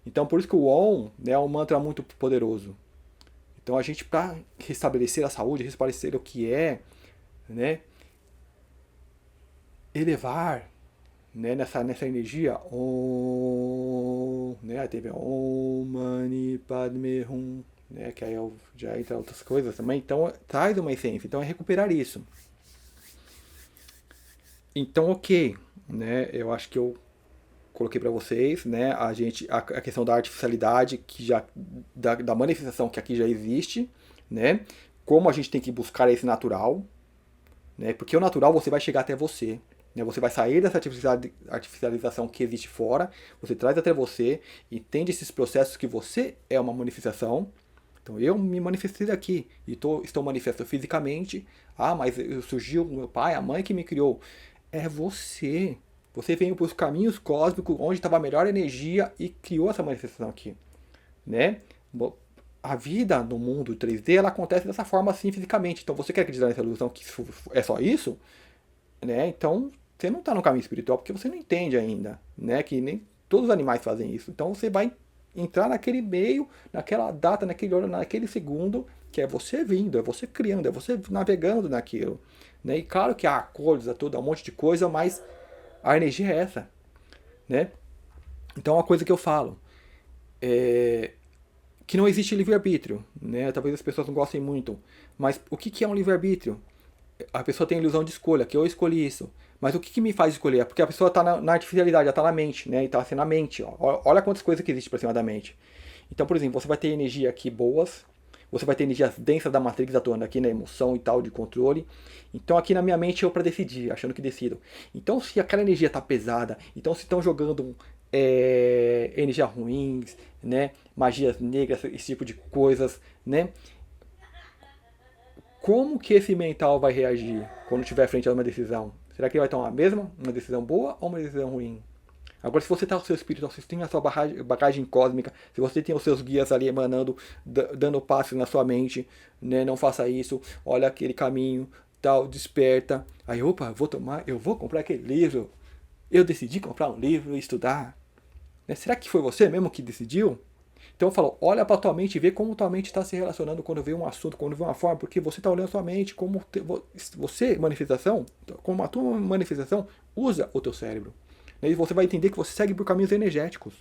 Então por isso que o OM, né, é um mantra muito poderoso. Então a gente para restabelecer a saúde, restabelecer o que é, né? Elevar, né, nessa energia, Om, né, teve Om Mani Padme Hum, né, que aí já entra outras coisas também, então traz uma essência, então é recuperar isso. Então, ok, né, eu acho que eu coloquei para vocês, né, a questão da artificialidade, que já, da manifestação que aqui já existe, né, como a gente tem que buscar esse natural, né, porque o natural você vai chegar até você. Você vai sair dessa artificialização que existe fora, você traz até você, entende esses processos que você é uma manifestação. Então eu me manifestei daqui e estou manifestando fisicamente. Ah, mas surgiu o meu pai, a mãe que me criou. É você. Você veio para os caminhos cósmicos onde estava a melhor energia e criou essa manifestação aqui. Né? A vida no mundo 3D ela acontece dessa forma assim fisicamente. Então você quer acreditar nessa ilusão que é só isso? Né? Então você não está no caminho espiritual porque você não entende ainda, né? Que nem todos os animais fazem isso. Então você vai entrar naquele meio, naquela data, naquele hora, naquele segundo, que é você vindo, é você criando, é você navegando naquilo. Né? E claro que há acordos, há tudo, há um monte de coisa, mas a energia é essa. Né? Então uma coisa que eu falo é que não existe livre-arbítrio. Né? Talvez as pessoas não gostem muito, mas o que é um livre-arbítrio? A pessoa tem a ilusão de escolha, que eu escolhi isso. Mas o que me faz escolher? É porque a pessoa está na artificialidade, ela está na mente, né? E está assim na mente. Ó. Olha quantas coisas que existem por cima da mente. Então, por exemplo, você vai ter energia aqui boas, você vai ter energias densas da Matrix atuando aqui na emoção e tal, de controle. Então aqui na minha mente eu para decidir, achando que decido. Então se aquela energia está pesada, então se estão jogando energias ruins, né? Magias negras, esse tipo de coisas, né? como que esse mental vai reagir quando estiver frente a uma decisão? Será que ele vai tomar a mesma, uma decisão boa ou uma decisão ruim? Agora, se você está com o seu espírito, se você tem a sua bagagem cósmica, se você tem os seus guias ali emanando, dando passos na sua mente, né? Não faça isso, olha aquele caminho, tal, desperta. Aí, opa, eu vou comprar aquele livro. Eu decidi comprar um livro e estudar. Né? Será que foi você mesmo que decidiu? Então eu falo, olha para tua mente e vê como tua mente está se relacionando quando vê um assunto, quando vê uma forma, porque você está olhando a sua mente como você, manifestação, como a tua manifestação, usa o teu cérebro. E você vai entender que você segue por caminhos energéticos.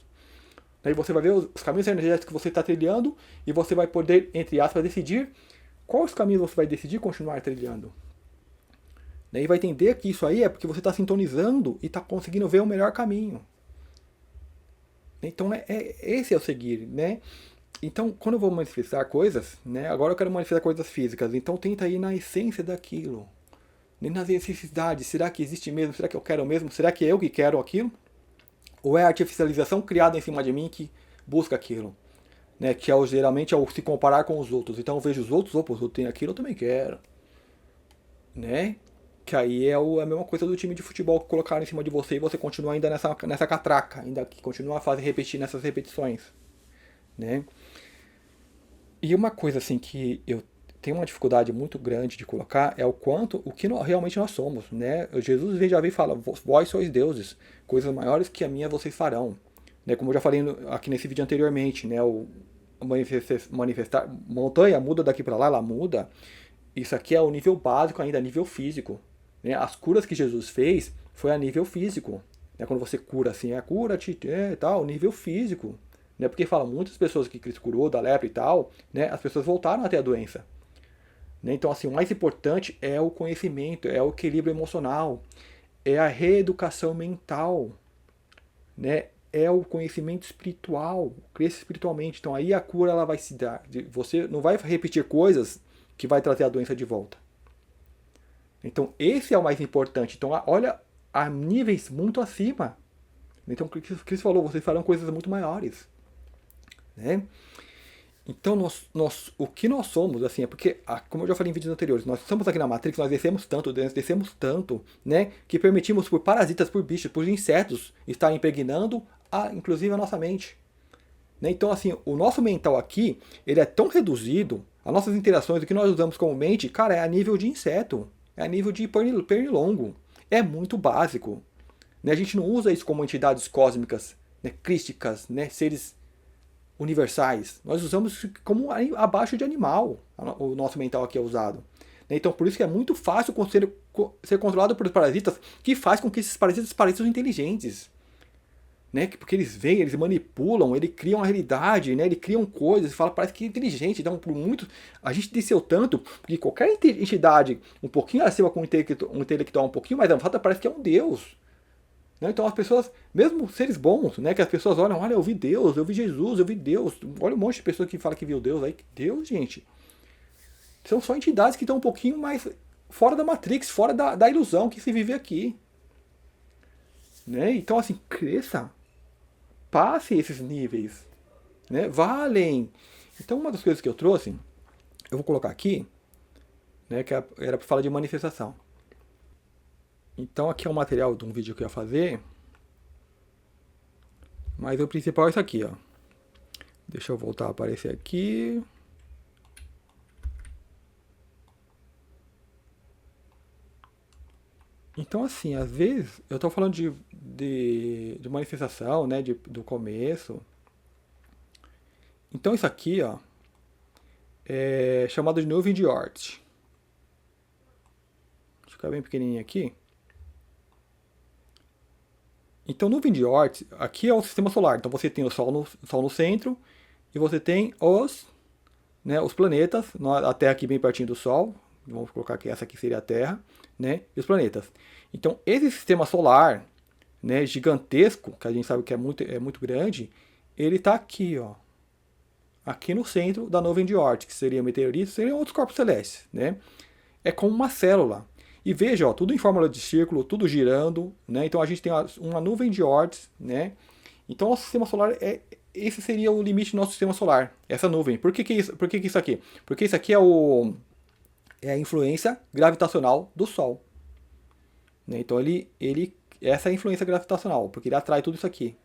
Aí você vai ver os caminhos energéticos que você está trilhando e você vai poder, entre aspas, decidir quais caminhos você vai decidir continuar trilhando. E vai entender que isso aí é porque você está sintonizando e está conseguindo ver o melhor caminho. Então, esse é o seguir, né? Então, quando eu vou manifestar coisas, né? Agora eu quero manifestar coisas físicas. Então, tenta ir na essência daquilo. Nem nas necessidades. Será que existe mesmo? Será que eu quero mesmo? Será que é eu que quero aquilo? Ou é a artificialização criada em cima de mim que busca aquilo? Né? Que é geralmente é o se comparar com os outros. Então eu vejo os outros, opa, os outros têm aquilo, eu também quero. Né? Que aí é a mesma coisa do time de futebol que colocaram em cima de você e você continua ainda nessa catraca, ainda que continua a fazer repetir nessas repetições. Né? E uma coisa assim que eu tenho uma dificuldade muito grande de colocar é o que realmente nós somos, né? Jesus já veio e fala, vós sois deuses, coisas maiores que a minha vocês farão, né? Como eu já falei aqui nesse vídeo anteriormente, né? O manifestar, montanha muda daqui para lá, ela muda. Isso aqui é o nível básico ainda, nível físico, né? As curas que Jesus fez foi a nível físico, né? Quando você cura assim, cura-te e tal, nível físico, né? Porque fala, muitas pessoas que Cristo curou da lepra e tal, né? As pessoas voltaram a ter a doença. Então, assim, o mais importante é o conhecimento, é o equilíbrio emocional, é a reeducação mental, né? É o conhecimento espiritual, crescer espiritualmente. Então, aí a cura ela vai se dar. Você não vai repetir coisas que vai trazer a doença de volta. Então, esse é o mais importante. Então, olha a níveis muito acima. Então, o que Cristo falou, vocês farão coisas muito maiores, né? Então, o que nós somos, assim, é porque, como eu já falei em vídeos anteriores, nós estamos aqui na Matrix, nós descemos tanto, né, que permitimos por parasitas, por bichos, por insetos estarem impregnando, inclusive, a nossa mente. Né? Então, assim, o nosso mental aqui, ele é tão reduzido, as nossas interações, o que nós usamos como mente, cara, é a nível de inseto, é a nível de pernilongo, é muito básico. Né? A gente não usa isso como entidades cósmicas, né, crísticas, né, seres universais. Nós usamos como abaixo de animal. O nosso mental aqui é usado. Então, por isso que é muito fácil ser controlado por parasitas, que faz com que esses parasitas pareçam inteligentes. Né? Porque eles vêm, eles manipulam, eles criam a realidade, né? Eles criam coisas, parece que é inteligente. Então, por muito, a gente desceu tanto que qualquer entidade um pouquinho acima com um intelectual um pouquinho mais avançado parece que é um deus. Então as pessoas, mesmo seres bons, né, que as pessoas olham, olha, eu vi Deus, eu vi Jesus, eu vi Deus. Olha um monte de pessoas que falam que viu Deus aí. Deus, gente. São só entidades que estão um pouquinho mais fora da Matrix, fora da ilusão que se vive aqui. Né? Então, assim, cresça. Passe esses níveis. Né? Vá além. Então, uma das coisas que eu trouxe, eu vou colocar aqui, né, que era para falar de manifestação. Então aqui é o material de um vídeo que eu ia fazer. Mas o principal é isso aqui, ó. Deixa eu voltar a aparecer aqui. Então assim, às vezes eu tô falando de manifestação, né, do começo. Então isso aqui, ó, é chamado de nuvem de Oort. Deixa eu ficar bem pequenininho aqui. Então, nuvem de Oort, aqui é o sistema solar. Então, você tem o Sol no centro e você tem os planetas, a Terra aqui bem pertinho do Sol. Vamos colocar aqui, essa aqui seria a Terra, né? E os planetas. Então, esse sistema solar, né, gigantesco, que a gente sabe que é muito grande, ele está aqui, ó. Aqui no centro da nuvem de Oort, que seria meteoritos, seriam outros corpos celestes, né? É como uma célula. E veja, ó, tudo em fórmula de círculo, tudo girando, né? Então a gente tem uma nuvem de Oort, né? Então o sistema solar esse seria o limite do nosso sistema solar, essa nuvem. Por que isso aqui? Porque isso aqui é a influência gravitacional do Sol. Né? Então essa é a influência gravitacional, porque ele atrai tudo isso aqui.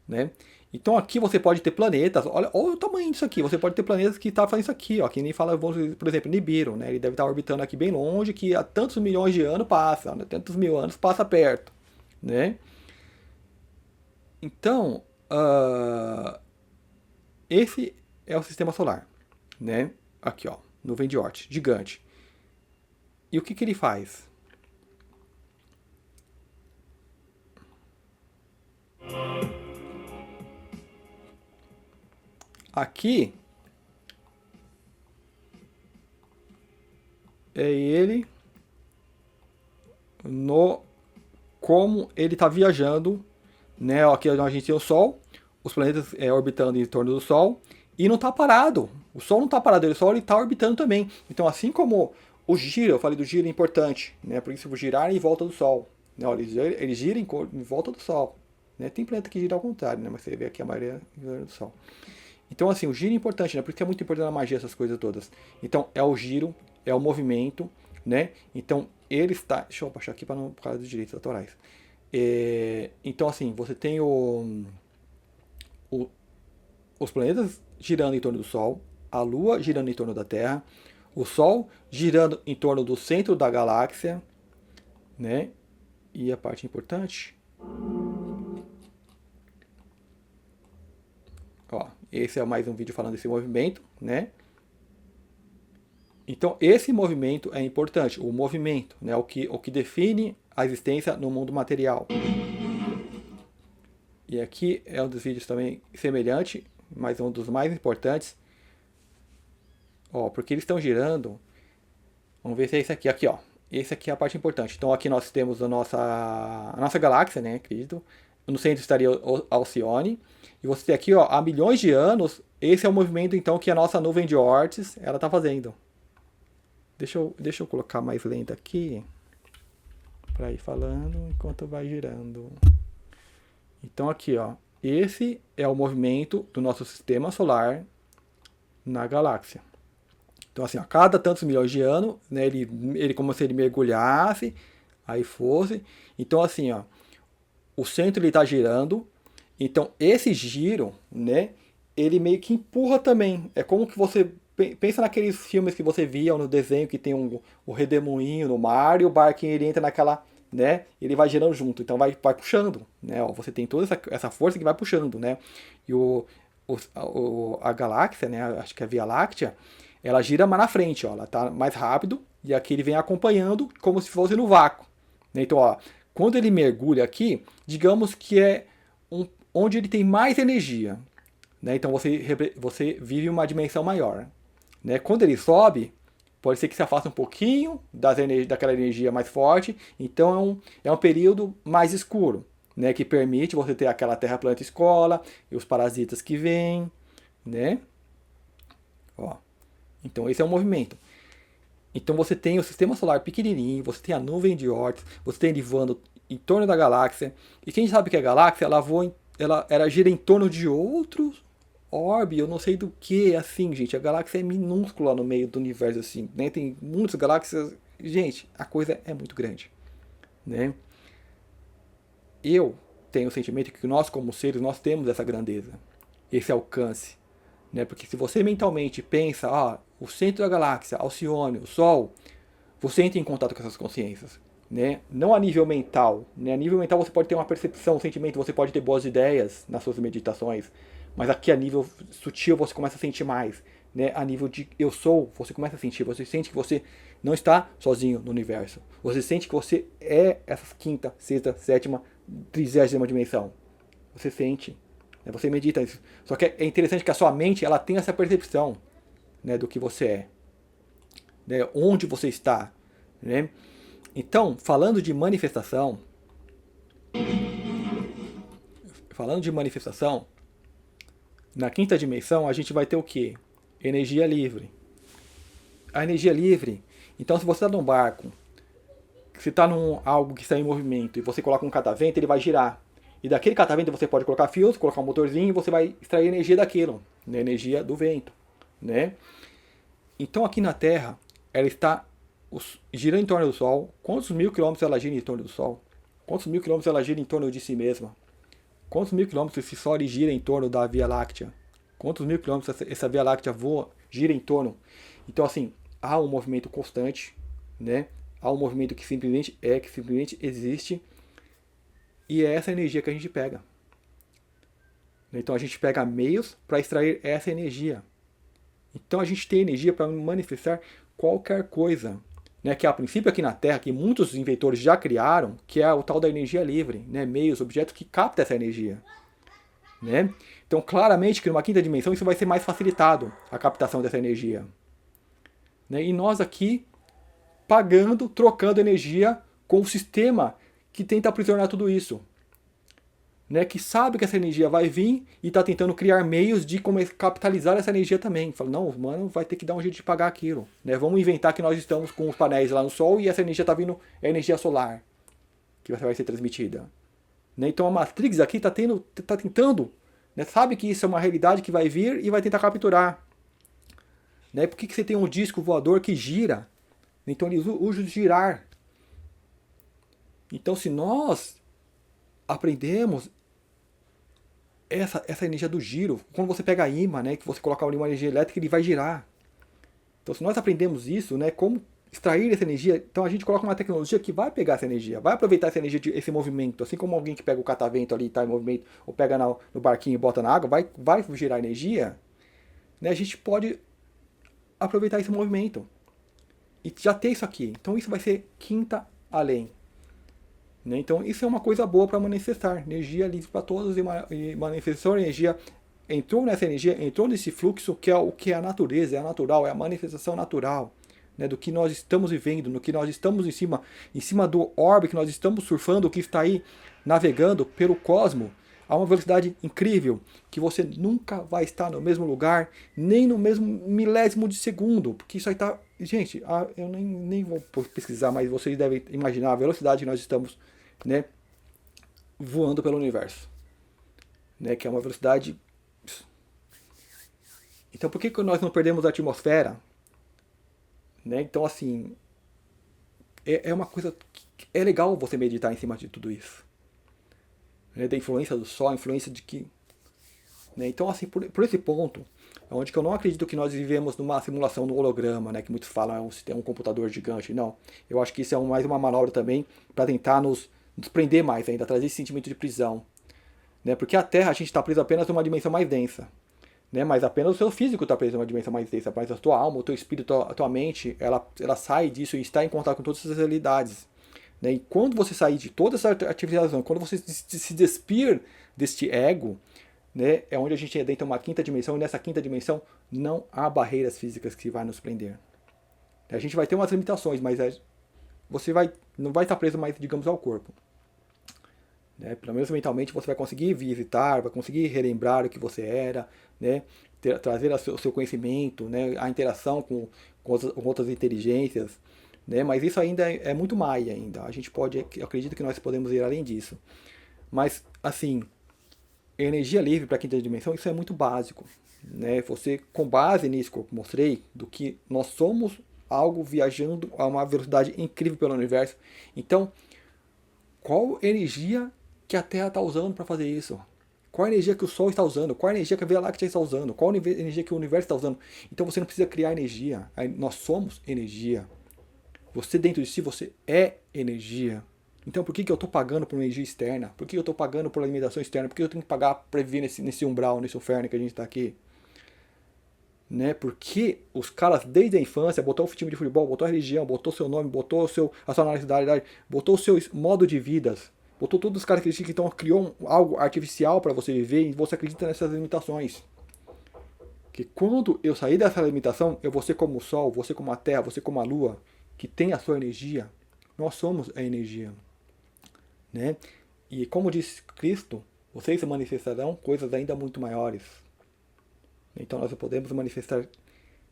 Né? Então aqui você pode ter planetas, olha o tamanho disso aqui, você pode ter planetas que estão fazendo isso aqui, ó, que nem fala, por exemplo, Nibiru, né? Ele deve estar orbitando aqui bem longe, que há tantos milhões de anos passa, né? Tantos mil anos passa perto. Né? Então, esse é o sistema solar. Né? Aqui, ó, nuvem de Oort, gigante. E o que ele faz? Aqui é ele no como ele está viajando, né? Aqui a gente tem o Sol, os planetas orbitando em torno do Sol e não está parado. O Sol não está parado, o Sol está orbitando também. Então, assim como o giro, eu falei do giro importante, né? Por isso, girar em volta do Sol. Né? Ele gira em volta do Sol. Né? Tem planeta que gira ao contrário, né? Mas você vê aqui a maioria gira do Sol. Então, assim, o giro é importante, né? Por isso que é muito importante na magia essas coisas todas. Então, é o giro, é o movimento, né? Então, ele está... Deixa eu baixar aqui para não por causa dos direitos autorais. Então, assim, você tem os planetas girando em torno do Sol, a Lua girando em torno da Terra, o Sol girando em torno do centro da galáxia, né? E a parte importante... Ó, esse é mais um vídeo falando desse movimento, né? Então, esse movimento é importante. O movimento, né? O que define a existência no mundo material. E aqui é um dos vídeos também semelhante, mas um dos mais importantes. Ó, porque eles estão girando. Vamos ver se é esse aqui. Aqui, ó. Esse aqui é a parte importante. Então, aqui nós temos a nossa galáxia, né? Acredito. No centro estaria Alcione. E você tem aqui, ó, há milhões de anos, esse é o movimento, então, que a nossa nuvem de Oort, ela está fazendo. Deixa eu colocar mais lenta aqui, para ir falando enquanto vai girando. Então, aqui, ó, esse é o movimento do nosso sistema solar na galáxia. Então, assim, a cada tantos milhões de anos, né, ele como se ele mergulhasse, aí fosse. Então, assim, ó, o centro ele está girando. Então, esse giro, né, ele meio que empurra também. É como que você... Pensa naqueles filmes que você via no desenho que tem o redemoinho no mar e o barquinho ele entra naquela... né, ele vai girando junto. Então, vai puxando. Né, ó, você tem toda essa força que vai puxando. Né, e a galáxia, né, acho que é a Via Láctea, ela gira mais na frente. Ó, ela está mais rápido e aqui ele vem acompanhando como se fosse no vácuo. Né, então, ó, quando ele mergulha aqui, digamos que é onde ele tem mais energia. Né? Então você vive uma dimensão maior. Né? Quando ele sobe, pode ser que se afaste um pouquinho daquela energia mais forte. Então é um período mais escuro. Né? Que permite você ter aquela terra, planeta, escola e os parasitas que vêm. Né? Ó. Então esse é o movimento. Então você tem o sistema solar pequenininho, você tem a nuvem de Oort, você tem ele voando em torno da galáxia. E quem sabe que a galáxia ela gira em torno de outros orbe, eu não sei do que, assim, gente. A galáxia é minúscula no meio do universo, assim, né? Tem muitas galáxias. Gente, a coisa é muito grande, né? Eu tenho o sentimento que nós, como seres, nós temos essa grandeza, esse alcance, né? Porque se você mentalmente pensa, o centro da galáxia, Alcione, o Sol, você entra em contato com essas consciências. Né? Não a nível mental. Né? A nível mental você pode ter uma percepção, um sentimento, você pode ter boas ideias nas suas meditações, mas aqui a nível sutil você começa a sentir mais. Né? A nível de eu sou, você começa a sentir, você sente que você não está sozinho no universo. Você sente que você é essa quinta, sexta, sétima, 30ª dimensão. Você sente, né? Você medita isso. Só que é interessante que a sua mente ela tem essa percepção, né, do que você é, né? Onde você está, né? Então, falando de manifestação, na quinta dimensão a gente vai ter o quê? Energia livre. A energia livre, então se você está num barco, se está num algo que está em movimento e você coloca um catavento, ele vai girar. E daquele catavento você pode colocar fios, colocar um motorzinho e você vai extrair energia daquilo, né? Energia do vento, né? Então aqui na Terra, ela está gira em torno do Sol. Quantos mil quilômetros ela gira em torno do Sol? Quantos mil quilômetros ela gira em torno de si mesma? Quantos mil quilômetros esse Sol gira em torno da Via Láctea? Quantos mil quilômetros essa Via Láctea gira em torno? Então, assim, há um movimento constante, né? Há um movimento que simplesmente existe, e é essa energia que a gente pega. Então, a gente pega meios para extrair essa energia. Então, a gente tem energia para manifestar qualquer coisa, né? Que a princípio aqui na Terra, que muitos inventores já criaram, que é o tal da energia livre, né? Meios, objetos que captam essa energia. Né? Então, claramente que numa quinta dimensão isso vai ser mais facilitado, a captação dessa energia. Né? E nós aqui pagando, trocando energia com o sistema que tenta aprisionar tudo isso. Né? Que sabe que essa energia vai vir e está tentando criar meios de como capitalizar essa energia também. Fala, não, mano, vai ter que dar um jeito de pagar aquilo. Né? Vamos inventar que nós estamos com os painéis lá no Sol e essa energia está vindo, é energia solar que vai ser transmitida. Né? Então a Matrix aqui está tentando, né? Sabe que isso é uma realidade que vai vir e vai tentar capturar. Né? Por que você tem um disco voador que gira? Então eles usam girar. Então se nós aprendemos essa energia do giro, quando você pega a imã, né, que você coloca ali uma energia elétrica, ele vai girar. Então se nós aprendemos isso, né, como extrair essa energia, então a gente coloca uma tecnologia que vai pegar essa energia, vai aproveitar essa energia, esse movimento, assim como alguém que pega o catavento ali, está em movimento, ou pega no barquinho e bota na água, vai girar energia, né, a gente pode aproveitar esse movimento. E já tem isso aqui. Então isso vai ser quinta além. Né? Então isso é uma coisa boa para manifestar. Energia livre para todos e manifestou a energia. Entrou nessa energia, entrou nesse fluxo que é o que é a natureza, é a natural, é a manifestação natural. Né, do que nós estamos vivendo, no que nós estamos em cima do orbe que nós estamos surfando, que está aí navegando pelo cosmos, a uma velocidade incrível, que você nunca vai estar no mesmo lugar, nem no mesmo milésimo de segundo, porque isso aí está... Gente, eu nem vou pesquisar, mas vocês devem imaginar a velocidade que nós estamos, né, voando pelo universo. Né, que é uma velocidade... Então por que nós não perdemos a atmosfera? Né? Então, assim, é uma coisa que é legal você meditar em cima de tudo isso. Né? Da influência do Sol, a influência de que... Né? Então, assim, por esse ponto, onde que eu não acredito que nós vivemos numa simulação no holograma, né? Que muitos falam é um computador gigante. Não, eu acho que isso é mais uma manobra também para tentar nos prender mais ainda, trazer esse sentimento de prisão. Né? Porque a Terra, a gente está preso apenas numa dimensão mais densa. Né, mas apenas o seu físico está preso em uma dimensão mais densa, mas a tua alma, o teu espírito, a tua mente, ela sai disso e está em contato com todas essas realidades. Né, e quando você sair de toda essa atividade, quando você se despir deste ego, né, é onde a gente entra em uma quinta dimensão, e nessa quinta dimensão não há barreiras físicas que vai nos prender. A gente vai ter umas limitações, mas você não vai estar preso mais, digamos, ao corpo. Né? Pelo menos mentalmente você vai conseguir visitar, vai conseguir relembrar o que você era, né? Trazer o seu conhecimento, né? A interação com outras inteligências. Né? Mas isso ainda é muito maia ainda. A gente eu acredito que nós podemos ir além disso. Mas, assim, energia livre para a quinta dimensão, isso é muito básico. Né? Você, com base nisso que eu mostrei, do que nós somos algo viajando a uma velocidade incrível pelo universo. Então, qual energia que a Terra está usando para fazer isso? Qual a energia que o Sol está usando? Qual a energia que a Via Láctea está usando? Qual a energia que o universo está usando? Então você não precisa criar energia. Nós somos energia. Você dentro de si, você é energia. Então por que eu estou pagando por energia externa? Por que eu estou pagando por alimentação externa? Por que eu tenho que pagar para viver nesse umbral, nesse inferno que a gente está aqui? Né? Porque os caras desde a infância botou o time de futebol, botou a religião, botou seu nome, botou a sua nacionalidade, botou o seu modo de vida. Botou todas as características, então criou algo artificial para você viver e você acredita nessas limitações. Que quando eu sair dessa limitação, eu vou ser como o Sol, vou ser como a Terra, vou ser como a Lua, que tem a sua energia. Nós somos a energia. Né? E como diz Cristo, vocês se manifestarão coisas ainda muito maiores. Então nós podemos manifestar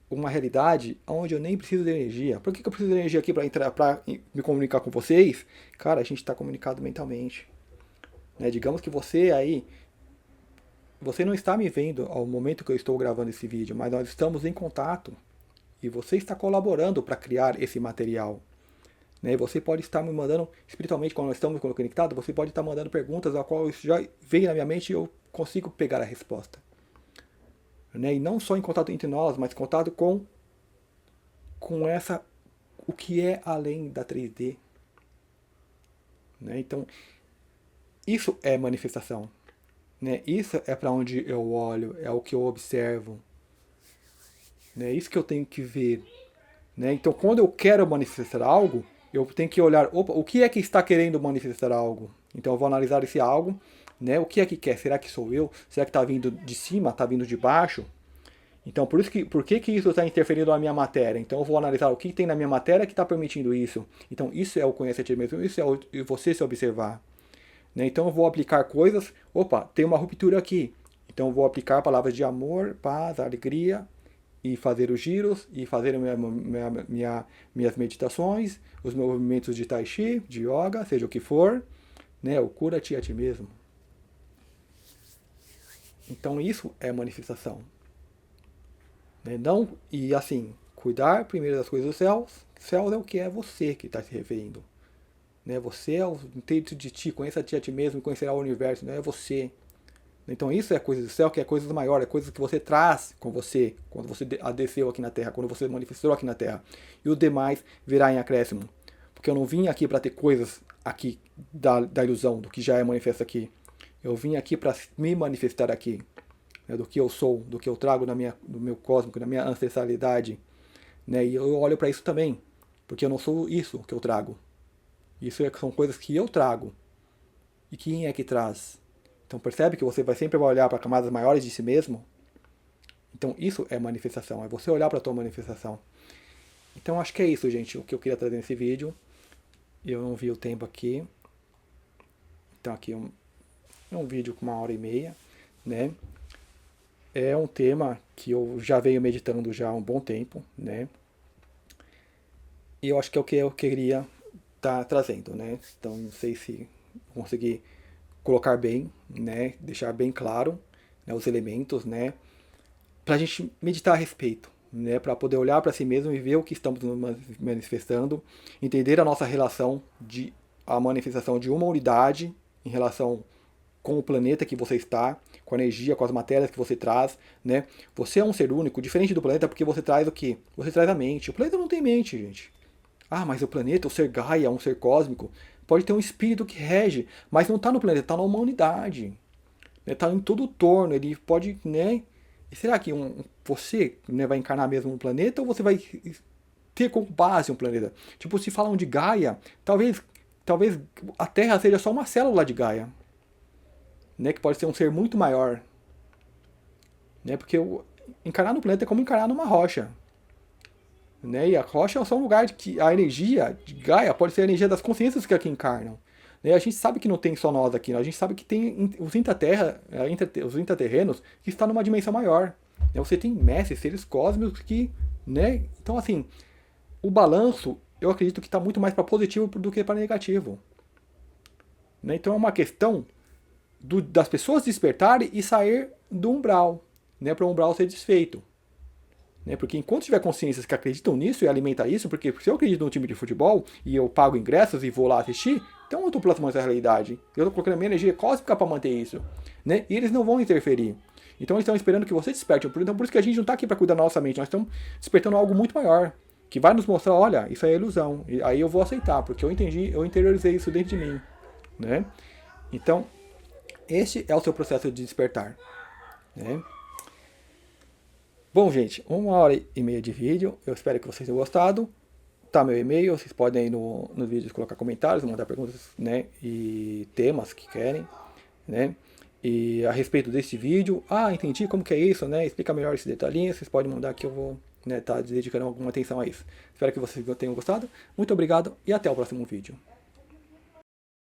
uma realidade onde eu nem preciso de energia. Por que eu preciso de energia aqui para me comunicar com vocês? Cara, a gente está comunicado mentalmente. Né? Digamos que você não está me vendo ao momento que eu estou gravando esse vídeo, mas nós estamos em contato. e você está colaborando para criar esse material. Né? Você pode estar me mandando, espiritualmente, quando nós estamos conectados, você pode estar mandando perguntas a qual já veio na minha mente e eu consigo pegar a resposta. Né? E não só em contato entre nós, mas contato com o que é além da 3D. Né? Então, isso é manifestação. Né? Isso é para onde eu olho, é o que eu observo. É isso que eu tenho que ver. Né? Então, quando eu quero manifestar algo, eu tenho que olhar, opa, o que é que está querendo manifestar algo? Então, eu vou analisar esse algo. Né? O que é que quer? Será que sou eu? Será que está vindo de cima? Está vindo de baixo? Então, por que isso está interferindo na minha matéria? Então, eu vou analisar o que tem na minha matéria que está permitindo isso. Então, isso é o conhecer a ti mesmo, isso é você se observar. Né? Então, eu vou aplicar coisas, opa, tem uma ruptura aqui. Então, eu vou aplicar palavras de amor, paz, alegria, e fazer os giros, e fazer minhas meditações, os meus movimentos de tai chi, de yoga, seja o que for. Né? O cura-te a ti mesmo. Então, isso é manifestação. Não, e assim, cuidar primeiro das coisas dos céus. Céus é o que é você que está se referindo. Né? Você é o dentro de ti, conheça a ti mesmo, conhecerá o universo, não é você. Então isso é coisa do céu, que é coisas maiores, é coisas que você traz com você, quando você desceu aqui na Terra, quando você manifestou aqui na Terra. E o demais virá em acréscimo. Porque eu não vim aqui para ter coisas aqui da ilusão, do que já é manifesto aqui. Eu vim aqui para me manifestar aqui. Né, do que eu sou, do que eu trago do meu cósmico, da minha ancestralidade. Né, e eu olho para isso também, porque eu não sou isso que eu trago. Isso são coisas que eu trago. E quem é que traz? Então percebe que você vai sempre olhar para camadas maiores de si mesmo? Então isso é manifestação, é você olhar para a tua manifestação. Então acho que é isso, gente, o que eu queria trazer nesse vídeo. Eu não vi o tempo aqui. Então aqui é um vídeo com 1h30, né? É um tema que eu já venho meditando já há um bom tempo, né? E eu acho que é o que eu queria estar trazendo, né? Então não sei se consegui colocar bem, né? Deixar bem claro, né, os elementos, né? Para a gente meditar a respeito, né? Para poder olhar para si mesmo e ver o que estamos manifestando, entender a nossa relação a manifestação de uma unidade em relação com o planeta que você está, com a energia, com as matérias que você traz, né? Você é um ser único, diferente do planeta, porque você traz o quê? Você traz a mente. O planeta não tem mente, gente. Ah, mas o planeta, o ser Gaia, um ser cósmico, pode ter um espírito que rege, mas não está no planeta, está na humanidade. Está em todo o torno, ele pode, né? E será que você, né, vai encarnar mesmo no planeta ou você vai ter como base um planeta? Tipo, se falam de Gaia, talvez a Terra seja só uma célula de Gaia. Né, que pode ser um ser muito maior. Né, porque encarnar no planeta é como encarnar numa rocha. Né, e a rocha é só um lugar que a energia de Gaia pode ser a energia das consciências que aqui encarnam. Né, a gente sabe que não tem só nós aqui, a gente sabe que tem os intraterrenos que estão numa dimensão maior. Né, você tem mestres, seres cósmicos que... Né, então assim, o balanço eu acredito que está muito mais para positivo do que para negativo. Né, então é uma questão das pessoas despertarem e sair do umbral, né, para o umbral ser desfeito. Né, porque enquanto tiver consciências que acreditam nisso e alimentam isso, porque se eu acredito num time de futebol e eu pago ingressos e vou lá assistir, então eu estou plasmando essa realidade. Eu estou colocando a minha energia cósmica para manter isso. Né, e eles não vão interferir. Então eles estão esperando que você desperte. Então por isso que a gente não está aqui para cuidar da nossa mente, nós estamos despertando algo muito maior, que vai nos mostrar, olha, isso aí é ilusão. E aí eu vou aceitar, porque eu entendi, eu interiorizei isso dentro de mim. Né? Então, este é o seu processo de despertar. Né? Bom, gente, 1h30 de vídeo. Eu espero que vocês tenham gostado. Tá meu e-mail, vocês podem aí nos vídeos colocar comentários, mandar perguntas, né, e temas que querem. Né? E a respeito deste vídeo, entendi como que é isso, né? Explica melhor esse detalhinho, vocês podem mandar que eu vou, né, tá dedicando alguma atenção a isso. Espero que vocês tenham gostado. Muito obrigado e até o próximo vídeo.